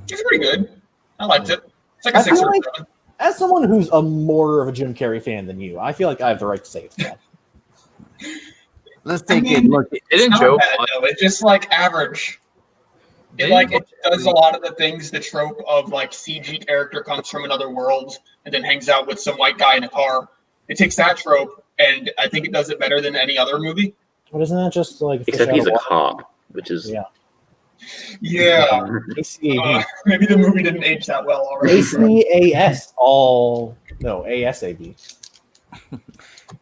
It's pretty good. I liked it. It's like I a 6 feel or like- 7. As someone who's a more of a Jim Carrey fan than you, I feel like I have the right to say it's bad. Let's take I mean, a look. Didn't It's not Joe? bad, though. It's just like average. It does a lot of the things, the trope of like CG character comes from another world and then hangs out with some white guy in a car. It takes that trope, and I think it does it better than any other movie. But isn't that just like fish Except out he's of a water? cop, which is Yeah. Yeah. ACAB. Maybe the movie didn't age that well already. ACAS. ASAB.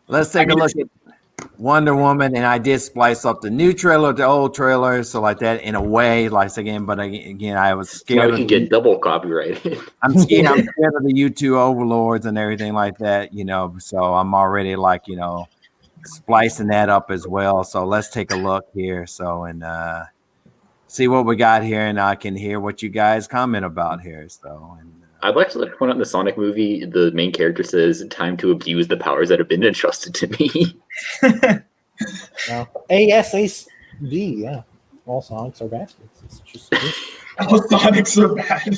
Let's take a look at Wonder Woman, and I did splice up the new trailer, the old trailer, so like that in a way, like again. But again, I was now scared. we Of can get double copyrighted. I'm scared. I'm scared of the YouTube overlords and everything like that, So I'm already like, splicing that up as well. So let's take a look here. So and see what we got here, and I can hear what you guys comment about here. So and. I'd like to point out in the Sonic movie, the main character says, "Time to abuse the powers that have been entrusted to me." No. ASAB. Yeah. All Sonics are bastards. It's just All Sonics are bad.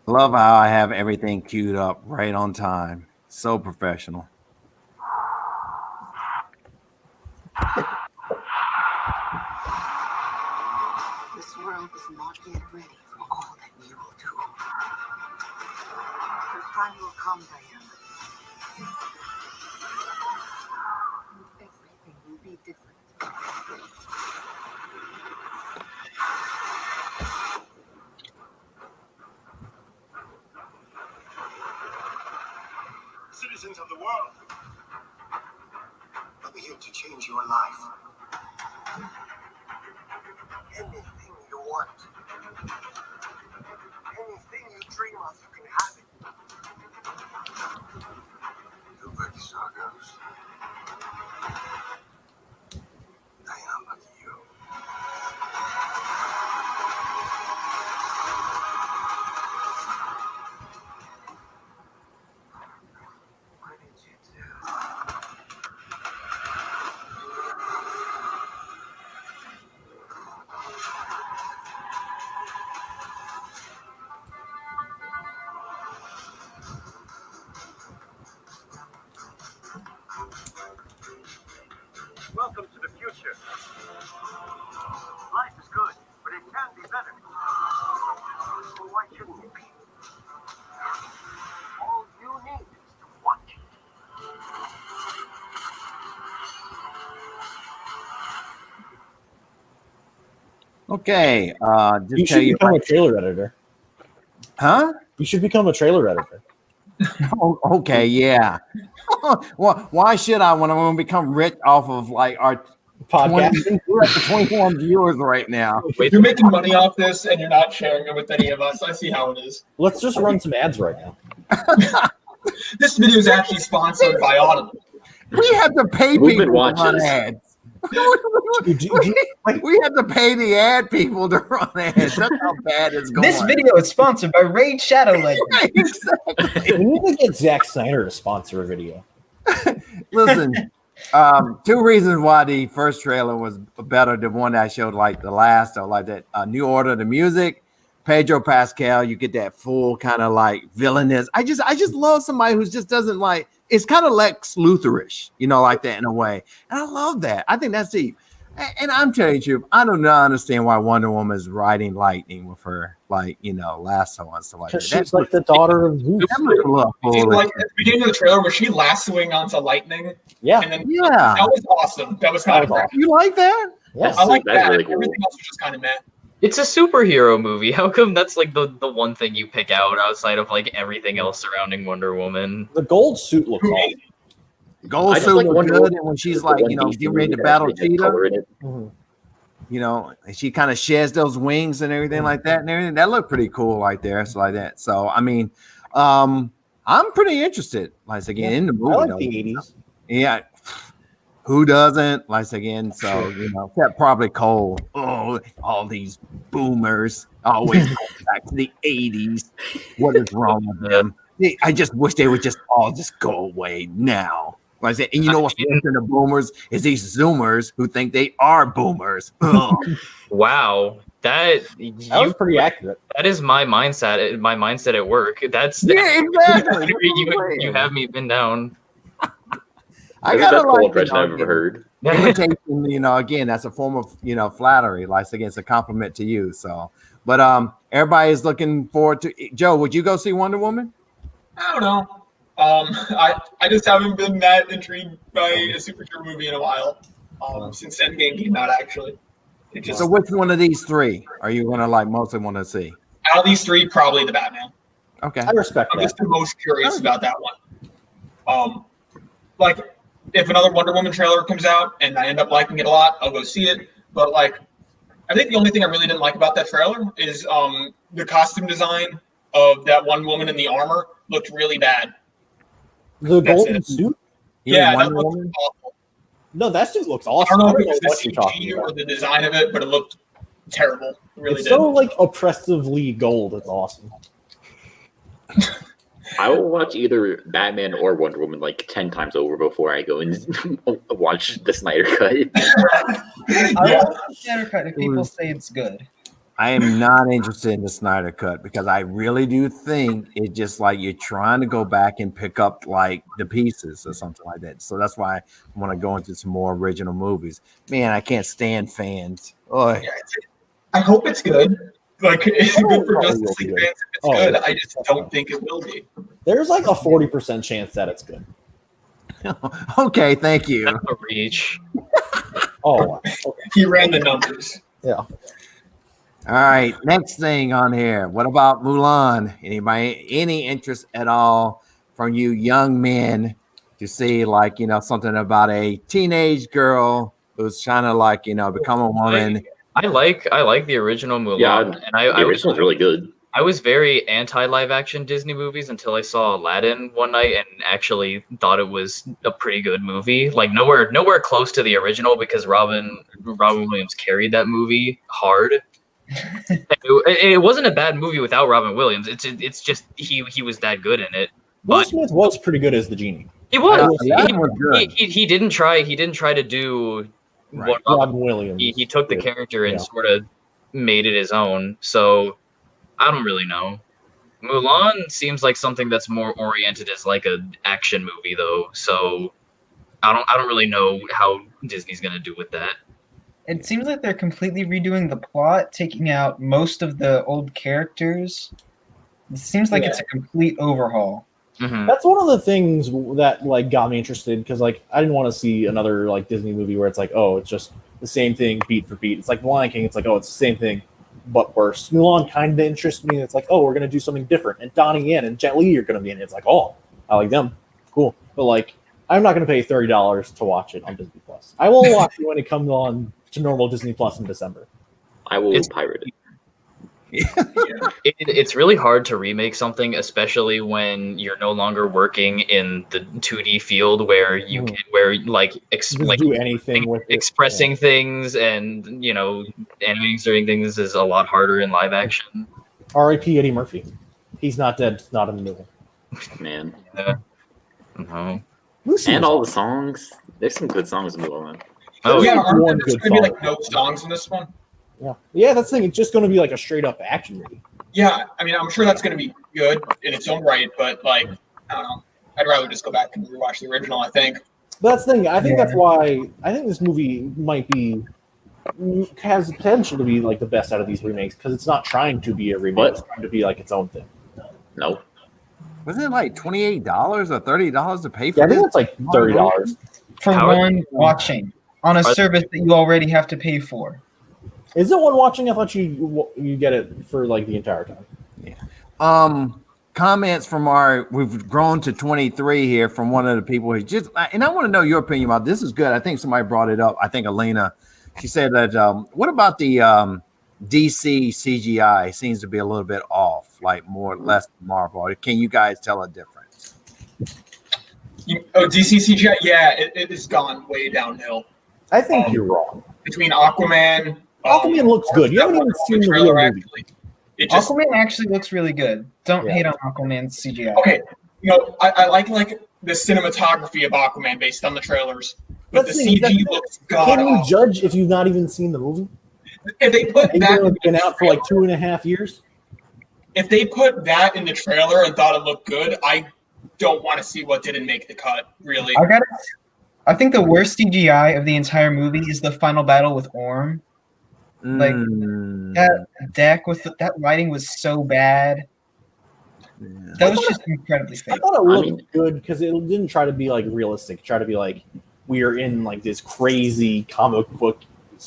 Love how I have everything queued up right on time. So professional. This world is not yet ready for all that we will do. The time will come, Diana. Everything will be different. Citizens of the world, I'm here to change your life. Anything you want, anything you dream of, you can have it. You ready, Sargos? Diana, look at you. What did you do? Welcome to the future. Life is good, but it can be better. So why shouldn't it be? All you need is to watch it. Okay. you Just should tell you, become a trailer editor. huh? You should become a trailer editor. Oh, okay, yeah. Well, why should I when I'm going to become rich off of like our Podcasting. we're at the 21 viewers right now? You're making money off this, and you're not sharing it with any of us. I see how it is. Let's just run some ads right now. This video is actually sponsored by Audible. We have to pay Movement people to run watches. ads. Do- We have to pay the ad people to run ads. That's how bad it's going. This video is sponsored by Raid Shadow Legends. Exactly. We need to get Zack Snyder to sponsor a video. Listen, two reasons why the first trailer was better than one that I showed like the last, or like that New Order, the music, Pedro Pascal. You get that full kind of like villainous. I just love somebody who just doesn't like. It's kind of Lex Luthorish, like that in a way, and I love that. I think that's deep. And I'm telling you, the truth, I do not understand why Wonder Woman is riding lightning with her, like lasso and stuff like that. Because she's like the daughter of Zeus. That looks a little See, foolish. like at the beginning of the trailer, where she lassoing onto lightning, Yeah. and then Yeah, that was awesome. That was kind That of was great. awesome. you like that? Yes. I like That's that. really cool. Everything else was just kind of meh. It's a superhero movie. How come that's like the one thing you pick out outside of like everything else surrounding Wonder Woman? The gold suit looks Who awesome. made it? Gold I just suit like was Wonder good, Woman. and when she's The like, one you know, DC getting ready movie to that battle actually has color Cheetah, in it. Mhm. you know, and she kind of sheds those wings and everything like that, and everything that looked pretty cool right there. So like that. So I mean, I'm pretty interested. Like again, in the movie. I like though. the 80s. Yeah. Who doesn't? Like again, so you know, except probably Cole. Oh, all these boomers always go back to the 80s. What is wrong with them? I just wish they would just all just go away now. Like I said, and you know what's worse than the boomers is these Zoomers who think they are boomers. Ugh. Wow, That was pretty accurate. that is my mindset. My mindset at work. That's Yeah, exactly. you have me pinned down. I That's the gotta best Cole like, impression I've ever heard. imitation, you know, again, that's a form of, you know, flattery. Like again, it's a compliment to you. So, but everybody is looking forward to. Joe, would you go see Wonder Woman? I don't know. I just haven't been that intrigued by a superhero movie in a while. Since Endgame came out, actually. It just So, which one of these three are you gonna like mostly want to see? out of these three, probably the Batman. Okay. I respect I'm that. just the most curious about that one. Like if another Wonder Woman trailer comes out and I end up liking it a lot, I'll go see it. But like, I think the only thing I really didn't like about that trailer is the costume design of that one woman in the armor looked really bad. The That's golden it. suit? You Yeah, mean that Wonder looked Woman? awful. No, that suit looks I awesome. don't know if I it was don't know what the you're talking CG about. or the design of it, but it looked terrible. It really It's did. so like oppressively gold. It's awesome. I will watch either Batman or Wonder Woman like 10 times over before I go and watch the Snyder Cut. I Yeah. will watch the Snyder Cut if people say it's good. I am not interested in the Snyder Cut because I really do think it's just like you're trying to go back and pick up like the pieces or something like that. So that's why I want to go into some more original movies. Man, I can't stand fans. Oh, Yeah, I hope it's good. Like it's good for probably Justice will be League good. fans if it's Oh, good. yeah. I just don't think it will be. There's like a 40% chance that it's good. okay, thank you. That's a reach. Oh, wow. Okay. He ran the numbers. Yeah. All right, next thing on here. What about Mulan? Anybody any interest at all from you young men to see like, you know, something about a teenage girl who's trying to like, you know, become a woman? I like the original Mulan, Yeah, and the I was original's really good. I was very anti live action Disney movies until I saw Aladdin one night and actually thought it was a pretty good movie. Like nowhere close to the original because Robin Williams carried that movie hard. It wasn't a bad movie without Robin Williams. It's just he was that good in it. Will But Smith was pretty good as the genie. he was. Aladdin was good. He didn't try to do Right. what Robin Williams. he took the character and Yeah. sort of made it his own. So I don't really know. Mulan seems like something that's more oriented as like an action movie though. So I don't really know how Disney's gonna do with that. It seems like they're completely redoing the plot, taking out most of the old characters. It seems like it's a complete overhaul. Mhm. That's one of the things that like got me interested because like I didn't want to see another like Disney movie where it's like, oh, it's just the same thing beat for beat. It's like The Lion King. It's like, oh, it's the same thing but worse. Mulan kind of interests me. It's like, oh, we're gonna do something different, and Donnie Yen and Jet Li are gonna be in it. It's like, oh, I like them, cool. But like, I'm not gonna pay $30 to watch it on Disney Plus. I will watch it when it comes on to normal Disney Plus in December. I will It's- pirate it. It's really hard to remake something, especially when you're no longer working in the 2D field where you can, where like Just do anything with it. expressing things and you know animating certain things is a lot harder in live action. R.I.P. Eddie Murphy. He's not dead. Not in the movie. Man. No. Lucy And was all the awesome. songs. There's some good songs in Mulan. Oh Yeah, yeah. aren't One there just good gonna be song. like no songs in this one? Yeah, that's the thing. It's just going to be like a straight up action movie. Yeah, I mean, I'm sure that's gonna be good in its own right, but like, I don't know. I'd rather just go back and rewatch the original. I think. But that's the thing. I think that's why I think this movie has potential to be like the best out of these remakes because it's not trying to be a remake. What? It's trying to be like its own thing. No. Wasn't it like $28 or $30 to pay for Yeah, I think this? it's like $30. For How- one watching on a Are- service that you already have to pay for. Is it one watching? I thought you get it for like the entire time. comments from we've grown to 23 here from one of the people who just, and I want to know your opinion about this. Is good. I think somebody brought it up. I think Alina, she said that, what about the DC CGI seems to be a little bit off, like more or less Marvel. Can you guys tell a difference? DC CGI, yeah, it has gone way downhill. I think you're wrong. Between Aquaman. Aquaman looks good. You haven't even seen the real movie. Actually. It just, Aquaman actually looks really good. Don't hate on Aquaman's CGI. okay, I like the cinematography of Aquaman based on the trailers, but the CG looks god Can you awful. judge if you've not even seen the movie? If they put It's that been out for like 2.5 years. if they put that in the trailer and thought it looked good, I don't want to see what didn't make the cut. Really, I think the worst CGI of the entire movie is the final battle with Orm. Like that deck with that lighting was so bad. That was just incredibly fake. I thought it looked good because it didn't try to be like realistic. It tried to be like we are in like this crazy comic book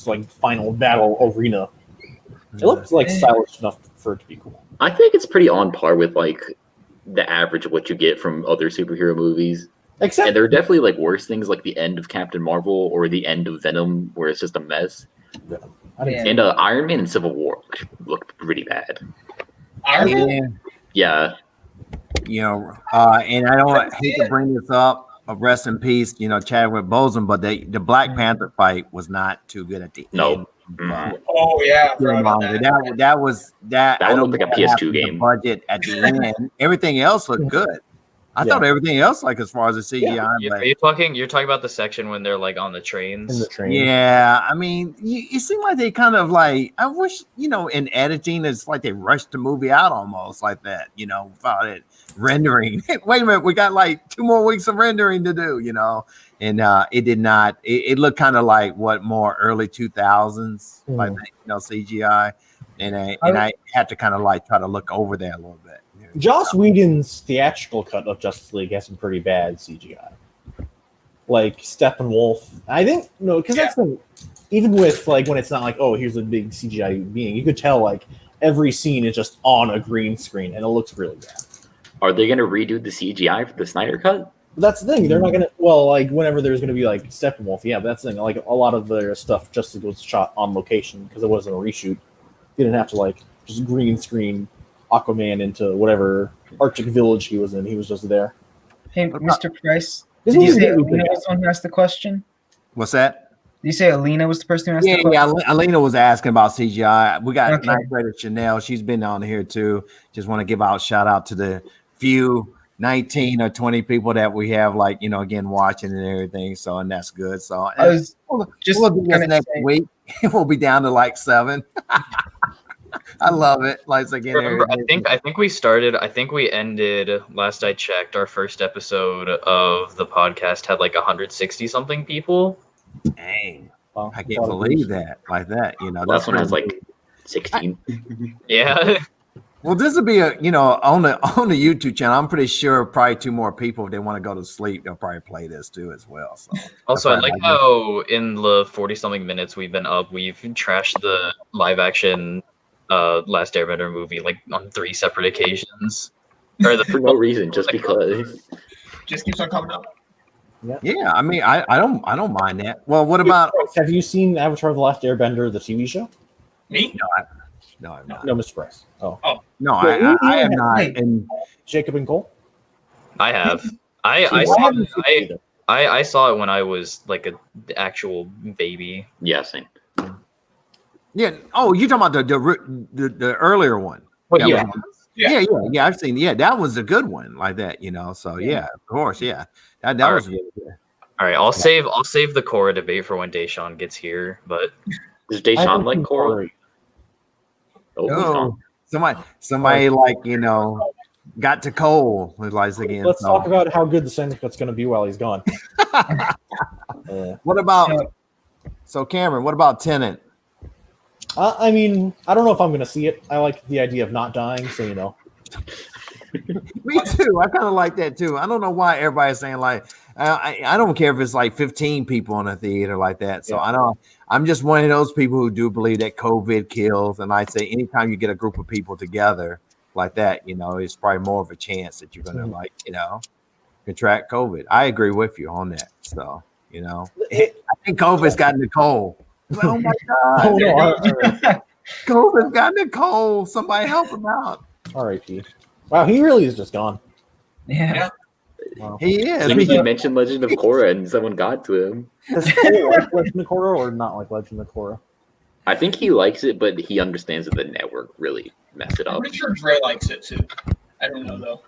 like final battle arena. It looks like stylish enough for it to be cool. I think it's pretty on par with like the average of what you get from other superhero movies. Except, and there are definitely like worse things, like the end of Captain Marvel or the end of Venom, where it's just a mess. And Iron Man and Civil War looked pretty bad. Iron Man? Yeah. And I don't hate to bring this up. Rest in peace, Chadwick Boseman, but the Black Panther fight was not too good at the end. Oh yeah, that was that. That looked like a PS2 game. Budget at the end. Everything else looked good. I thought everything else, like as far as the CGI. You're talking about the section when they're like on the trains. In the train. Yeah, I mean, it seemed like they kind of like. I wish in editing, it's like they rushed the movie out almost like that. Without it rendering. Wait a minute, we got like 2 more weeks of rendering to do. And it did not. It looked kind of like more early 2000s, like CGI, and I had to kind of like try to look over there a little bit. Joss Whedon's theatrical cut of Justice League has some pretty bad CGI. Like Steppenwolf. I think, because that's even with like when it's not like, oh, here's a big CGI being, you could tell like every scene is just on a green screen and it looks really bad. Are they going to redo the CGI for the Snyder Cut? But that's the thing. They're not going to, like whenever there's going to be like Steppenwolf, but that's the thing. Like a lot of their stuff just was shot on location because it wasn't a reshoot. They didn't have to like just green screen Aquaman into whatever Arctic village he was in. He was just there. Hey, Mr. Price, did you say Alina was the one who asked the question? What's that? Did you say Alina was the person who asked the question? Yeah, Alina was asking about CGI. We got Night Raider Chanel. She's been on here too. Just want to give out shout out to the few 19 or 20 people that we have, like, again, watching and everything. So, and that's good. So, we'll do this next week. We'll be down to like 7. I love it. Like again, remember, I think we started. I think we ended. Last I checked, our first episode of the podcast had like 160 something people. Dang, I can't believe that. Like that, That's when I was like 16. Yeah. Well, this will be on the YouTube channel. I'm pretty sure probably 2 more people, if they want to go to sleep, they'll probably play this too as well. So also, I like how in the 40 something minutes we've been up, we've trashed the live action Last Airbender movie like on 3 separate occasions. For no reason, just because. Just keeps on coming up. Yeah, I mean, I don't mind that. Well, what about? Have you seen Avatar: The Last Airbender, the TV show? Me? No, I'm not. No, Mr. Price. Oh, no, I am not. And Jacob and Cole. I have. I saw it when I was like an actual baby. Yeah, same. Yeah. Oh, you're talking about the earlier one. Well, yeah. I've seen. Yeah, that was a good one, like that. So yeah, of course, yeah. That was really good. All right, I'll save the Korra debate for when Deshaun gets here. But does Deshaun like Korra? Oh, somebody like got to Cole. Let's talk about how good the Syndicate's going to be while he's gone. What about? So Cameron, what about Tenet? I mean, I don't know if I'm going to see it. I like the idea of not dying, so Me too. I kind of like that too. I don't know why everybody's saying like I don't care if it's like 15 people in a theater like that. So I'm just one of those people who do believe that COVID kills. And I say anytime you get a group of people together, like that, it's probably more of a chance that you're gonna contract COVID. I agree with you on that. So, I think COVID's got Nicole. Oh my God. Oh, no, COVID's got Nicole. Somebody help him out. R.I.P. Wow, he really is just gone. Yeah. Wow. He is. I mean, he mentioned Legend of Korra and someone got to him. Does he like Legend of Korra or not like Legend of Korra? I think he likes it, but he understands that the network really messed it I'm up. pretty sure Dre likes it too. I don't know though.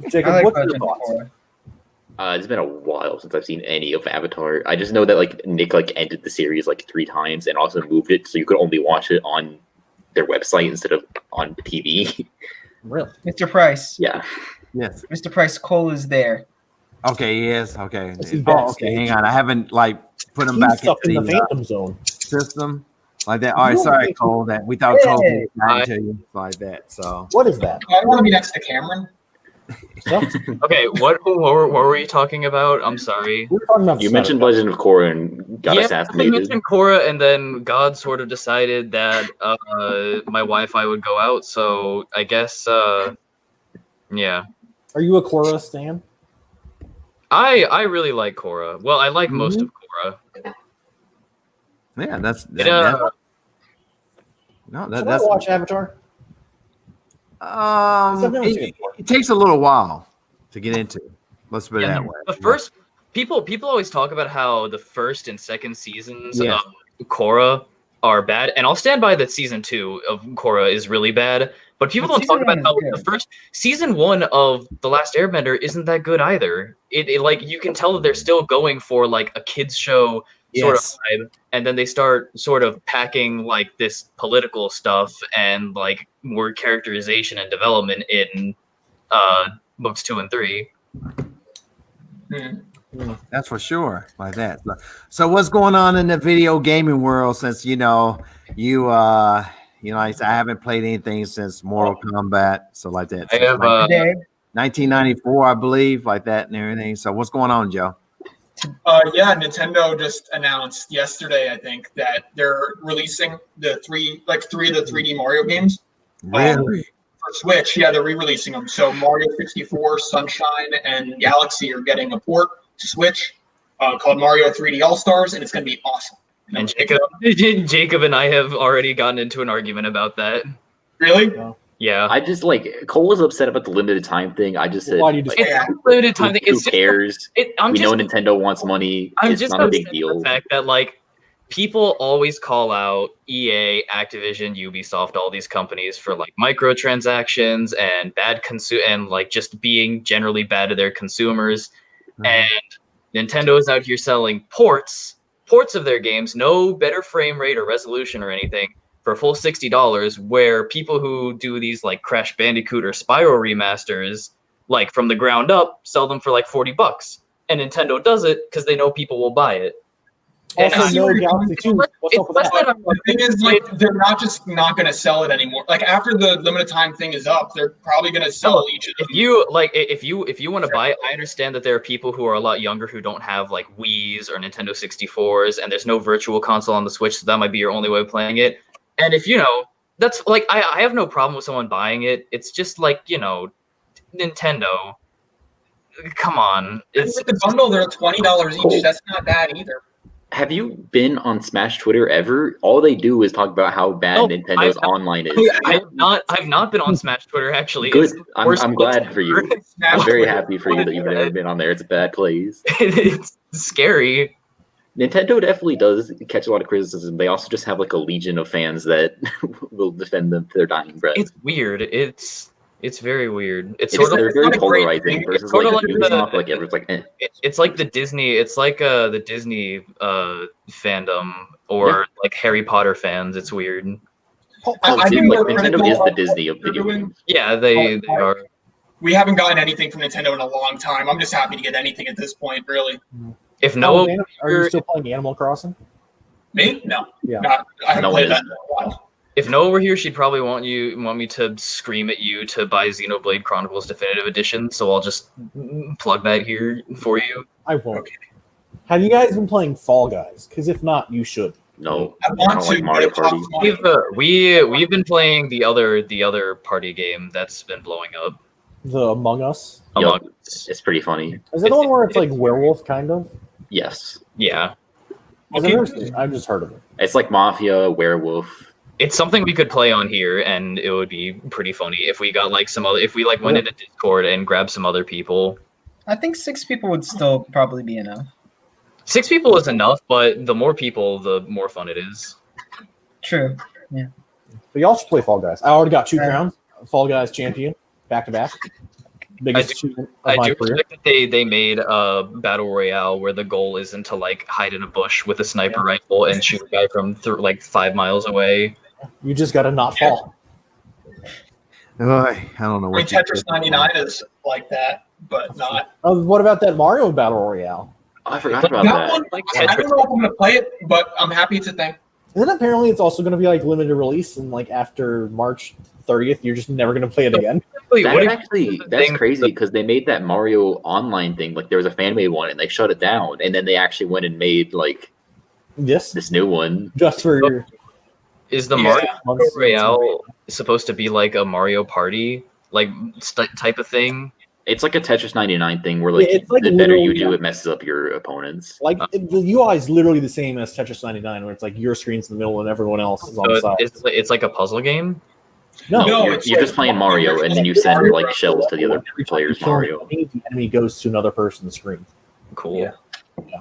Jacob, I like what's your Legend of thoughts? Korra. It's been a while since I've seen any of Avatar. I just know that Nick ended the series 3 times and also moved it so you could only watch it on their website instead of on TV. Really? Mr. Price. Yeah. Yes. Mr. Price, Cole is there. Okay, he is. Okay. Is he Okay, backstage? hang on. I haven't put him He's back stuck in the into Phantom Zone. system like that. All right, You sorry, don't- Cole. That we thought Cole Hey. was back to you like that. So What is that? I want to be next to Cameron. So, Okay, what were you talking about? I'm sorry. we're talking about You the mentioned Snyder Legend of Korra and got I assassinated. mentioned Korra, and then God sort of decided that my Wi-Fi would go out. So I guess, yeah. Cut. Are you a Korra stan? I really like Korra. Well, I like most of Korra. yeah, that's It, uh, no, Should that's I watch Avatar? I've never seen it before. it takes a little while to get into. Let's put it Yeah, that way. the first people always talk about how the first and second seasons Yes. of Korra are bad, and I'll stand by that season 2 of Korra is really bad. But people But don't talk season about one how is the good. first season 1 of The Last Airbender isn't that good either. It you can tell that they're still going for a kids show sort of Yes. vibe, and then they start sort of packing this political stuff and more characterization and development in books 2 and 3. That's for sure, like that. So what's going on in the video gaming world since I haven't played anything since Mortal Kombat, so like that. I Since have, 1994, I believe, like that and everything. So what's going on, Joe? Yeah, Nintendo just announced yesterday, I think, that they're releasing the three of the 3D Mario games. Really? For Switch, yeah, they're re-releasing them. So Mario 64, Sunshine, and Galaxy are getting a port to Switch called Mario 3D All Stars, and it's going to be awesome. And Jacob and I have already gotten into an argument about that. Really? Yeah. I just Cole was upset about the limited time thing. I just said, Why do you just- It's not a limited time thing. who It's just cares? I'm We just know Nintendo wants money. I'm It's just not a big upset deal. with the fact that people always call out EA, Activision, Ubisoft, all these companies for microtransactions and bad and just being generally bad to their consumers. And Nintendo is out here selling ports of their games, no better frame rate or resolution or anything, for a full $60, where people who do these Crash Bandicoot or Spyro remasters, from the ground up, sell them for $40. And Nintendo does it because they know people will buy it. And Also, I see no where you're Galaxy 2. What's up with less that? than The thing is, they're not just not going to sell it anymore. After the limited time thing is up, they're probably going to sell each of them. if you want to buy it, I understand that there are people who are a lot younger who don't have Wii's or Nintendo 64s, and there's no virtual console on the Switch, so that might be your only way of playing it. And if that's I have no problem with someone buying it. It's just Nintendo. Come on, With the bundle, they're $20 each. Cool. That's not bad either. Have you been on Smash Twitter ever? All they do is talk about how bad No, Nintendo's I've online is. I've not been on Smash Twitter actually. Good. It's the I'm worst glad place for you. ever. I'm very Twitter. happy for you that you've never been on there. It's a bad place. It's scary. Nintendo definitely does catch a lot of criticism. They also just have a legion of fans that will defend them to their dying breath. It's weird. It's very weird. It's They're sort of very not a great polarizing thing. versus It's sorta like Ubisoft. the- Everyone's it's like the Disney. It's like the Disney fandom or Harry Potter fans. It's weird. I think they're Nintendo critical is the of Disney of what they're video doing. games. Yeah, they are. We haven't gotten anything from Nintendo in a long time. I'm just happy to get anything at this point, really. If Oh, no, are you still playing Animal Crossing? Me? No. Yeah. I haven't No played one that is. in a while. if Noah were here, she'd probably want me to scream at you to buy Xenoblade Chronicles Definitive Edition. So I'll just plug that here for you. I won't. Have you guys been playing Fall Guys? Because if not, you should. No, I I want don't to, like but Mario it costs Party. money. We've been playing the other party game that's been blowing up. The Among Us. Among Yup. Us. It's pretty funny. Is that the one where it's like werewolf kind of? Yes. Yeah, 'Cause I've never seen it. I've just heard of it. It's like Mafia, Werewolf. it's something we could play on here, and it would be pretty funny if we got like some other if we like went into Discord and grabbed some other people. I think 6 people would still probably be enough. 6 people is enough, but the more people, the more fun it is. True. But y'all should play Fall Guys. I already got 2 crowns. Fall Guys champion, back to back. Biggest achievement of I my do career. respect that they made a battle royale where the goal isn't to like hide in a bush with a sniper rifle and shoot a guy from like 5 miles away. You just got to not fall. I don't know I mean, what you Tetris 99 is like that, but not. What about that Mario Battle Royale? Oh, I forgot about That that. one, Like I Tetris. don't know if I'm going to play it, but I'm happy it's a thing. And then apparently it's also going to be like limited release, and like after March 30th, you're just never going to play it again. Wait, That's what if- actually that's crazy because they made that Mario online thing. Like there was a fan made one and they shut it down, and then they actually went and made like Yes, this new one. just for your is the Yeah. Mario months. Royale supposed to be like a Mario Party like type of thing? It's like a Tetris 99 thing where like, Yeah, it's like the better you literally- do, it messes up your opponents. Like the UI is literally the same as Tetris 99, where it's like your screen's in the middle and everyone else is on So the side. it's like a puzzle game. No, No, you're, it's you're like just playing Mario Mario, and then you send like shells to the other Every time players' you kill an Mario. enemy, the enemy goes to another person's screen. Cool. Yeah.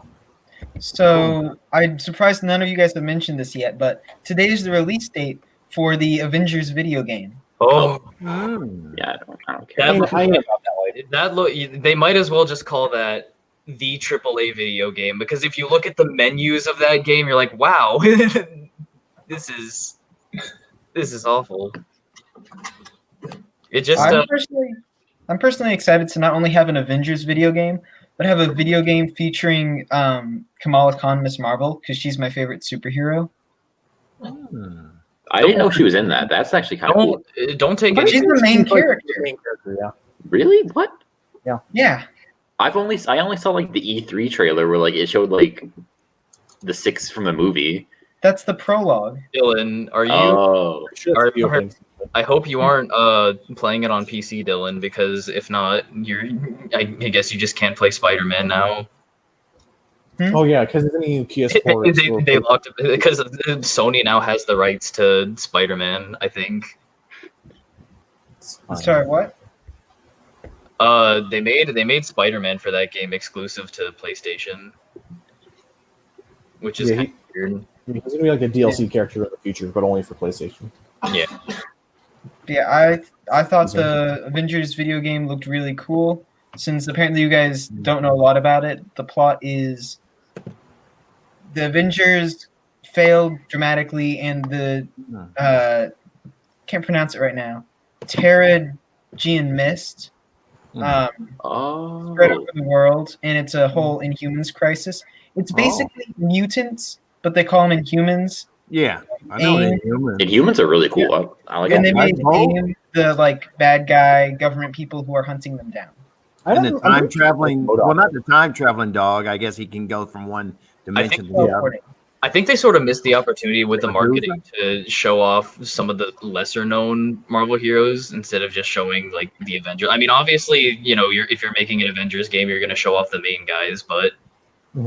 So I'm surprised none of you guys have mentioned this yet, but today is the release date for the Avengers video game. Oh, Yeah, I don't care. I that know about that. Like, that look. They might as well just call that the AAA video game, because if you look at the menus of that game, you're like, wow, this is awful. It just I'm personally excited to not only have an Avengers video game, but have a video game featuring Kamala Khan, Miss Marvel, because she's my favorite superhero. I didn't know she was in that. That's actually kind of cool. don't take But any. she's the main She's like character. the main character, yeah. Really? What? Yeah. I only saw like the E3 trailer where like it showed like the 6 from the movie. That's the prologue. Dylan, are you? Oh, Sure, Are- it's video are- games. I hope you aren't playing it on PC, Dylan, because if not, I guess you just can't play Spider-Man now. Oh yeah, because it's any PS4. they locked it because Sony now has the rights to Spider-Man, I think. Sorry, what? They made Spider-Man for that game exclusive to PlayStation, which is Yeah, kind of weird. He's gonna be like a DLC character in the future, but only for PlayStation. Yeah, I thought the Avengers video game looked really cool. Since apparently you guys don't know a lot about it, the plot is the Avengers failed dramatically, and the can't pronounce it right now. Terrigen Mist spread oh, over the world, and it's a whole Inhumans crisis. It's basically mutants, but they call them Inhumans. Yeah, I know And- they're human. Inhumans are really cool. I like And it. they made Nice. AIM the like bad guy government people who are hunting them down. And the I'm time traveling, Hold on. well, not the time traveling dog. I guess he can go from one dimension to the other. Teleporting. I think they sort of missed the opportunity with the marketing to show off some of the lesser known Marvel heroes instead of just showing like the Avengers. I mean, obviously, if you're making an Avengers game, you're going to show off the main guys, but It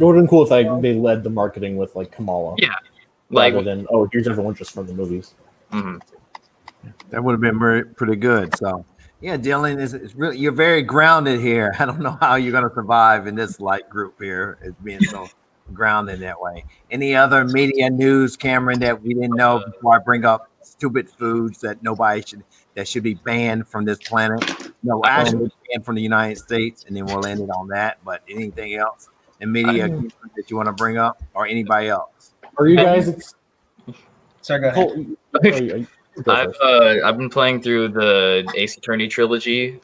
would have been cool if they led the marketing with like Kamala. Yeah, like, rather than here's everyone just from the movies. mhm. That would have been pretty good. So, yeah, Dylan, it's really you're very grounded here. I don't know how you're going to survive in this light group here. It's being so grounded that way. Any other media news, Cameron, that we didn't know before I bring up stupid foods that should be banned from this planet? No, actually banned from the United States, and then we'll end it on that. But anything else in media that you want to bring up, or anybody else? Are you guys? Sorry, go ahead. Go first. I've been playing through the Ace Attorney trilogy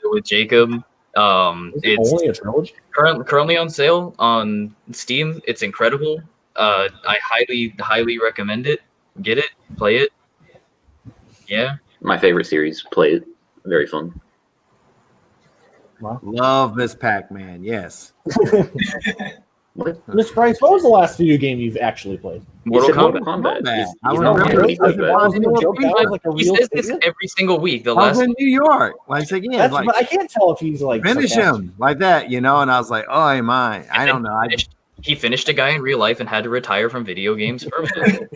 with Jacob. Is it It's only a trilogy? currently on sale on Steam. It's incredible. I highly recommend it. Get it, play it. Yeah. My favorite series. Play it. Very fun. Love Miss Pac-Man. Yes. Miss Price, what was the last video game you've actually played? Mortal He said Mortal Kombat. Kombat. He's I was not really- really good, That but wasn't a joke. That was like a He real says this statement. every single week. The I was last in New York. Like again, That's, like but I can't tell if he's like finish sarcastic. him like that, you know. And I was like, oh, am I? I and don't then know. He finished a guy in real life and had to retire from video games permanently.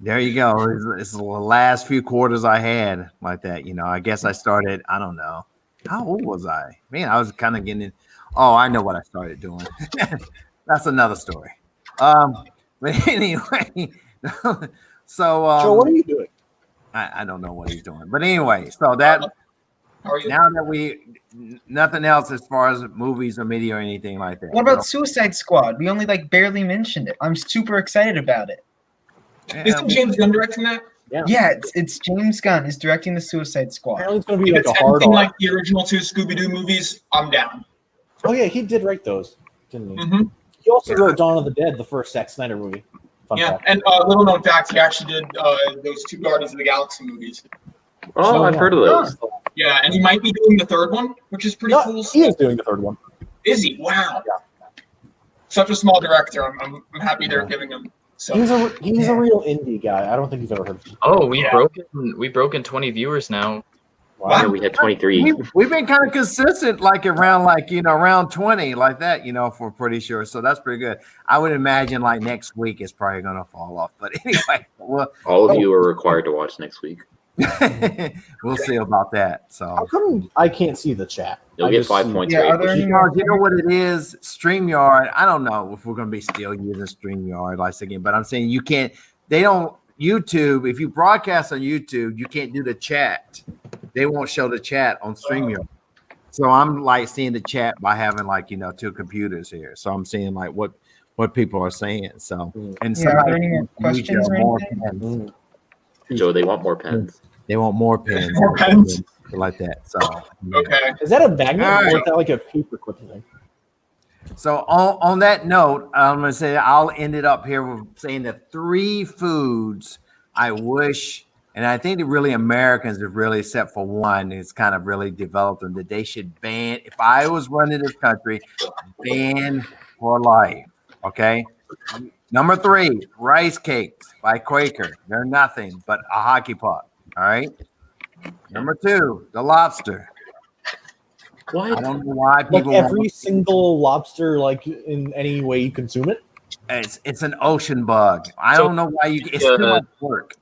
There you go. It's the last few quarters I had like that. You know, I guess I started. I don't know. How old was I? Man, I was kind of getting in. Oh, I know what I started doing. That's another story. But anyway, so Joe, what are you doing? I don't know what he's doing. But anyway, so that How are you? now that nothing else as far as movies or media or anything like that. What about Suicide Squad? We only like barely mentioned it. I'm super excited about it. Isn't James Gunn directing that? Yeah, it's James Gunn is directing the Suicide Squad. Apparently it's going to be If like it's a hard anything on. like the original two Scooby-Doo movies, I'm down. Oh yeah, he did write those, didn't he? Mm-hmm. He also wrote Dawn of the Dead, the first Zack Snyder movie. Fun Yeah, fact. and little known fact, he actually did those two Guardians of the Galaxy movies. Oh, I've heard of those. Yeah, and he might be doing the third one, which is pretty No, cool. he is doing the third one. Is he? Wow. Such a small director. I'm happy they're giving him. So He's a real indie guy. I don't think you've ever heard of him. Oh, Yeah. we broken 20 viewers now. Yeah, we had 23. We've been kind of consistent, like around, like around 20, like that, for pretty sure. So that's pretty good. I would imagine like next week it's probably gonna fall off. But anyway, well, All of you are required to watch next week. we'll see about that. How So come I can't see the chat? You'll I get just 5 see- points. Yeah, for are there April. any more? because you know what it is, StreamYard. I don't know if we're gonna be still using StreamYard like again, but I'm saying you can't. They don't YouTube. If you broadcast on YouTube, you can't do the chat. They won't show the chat on StreamYard. So I'm like seeing the chat by having like two computers here. So I'm seeing like what people are saying. So and Yeah, are there any more needs questions or more anything? pens. Joe, they want more pens. They want more pens. More pens? Like that. So yeah. okay. Is that a magnet All or right. is that like a paperclip thing? So on that note, I'm gonna say I'll end it up here with saying the 3 foods I wish, and I think that really Americans have really, except for one, it's kind of really developed them that they should ban. If I was running this country, ban for life. Okay. Number 3, rice cakes by Quaker. They're nothing but a hockey puck. All right. Number 2, the lobster. I What? don't know why Like people every single lobster, like in any way you consume it. It's an ocean bug. I So, don't know why it's too much work.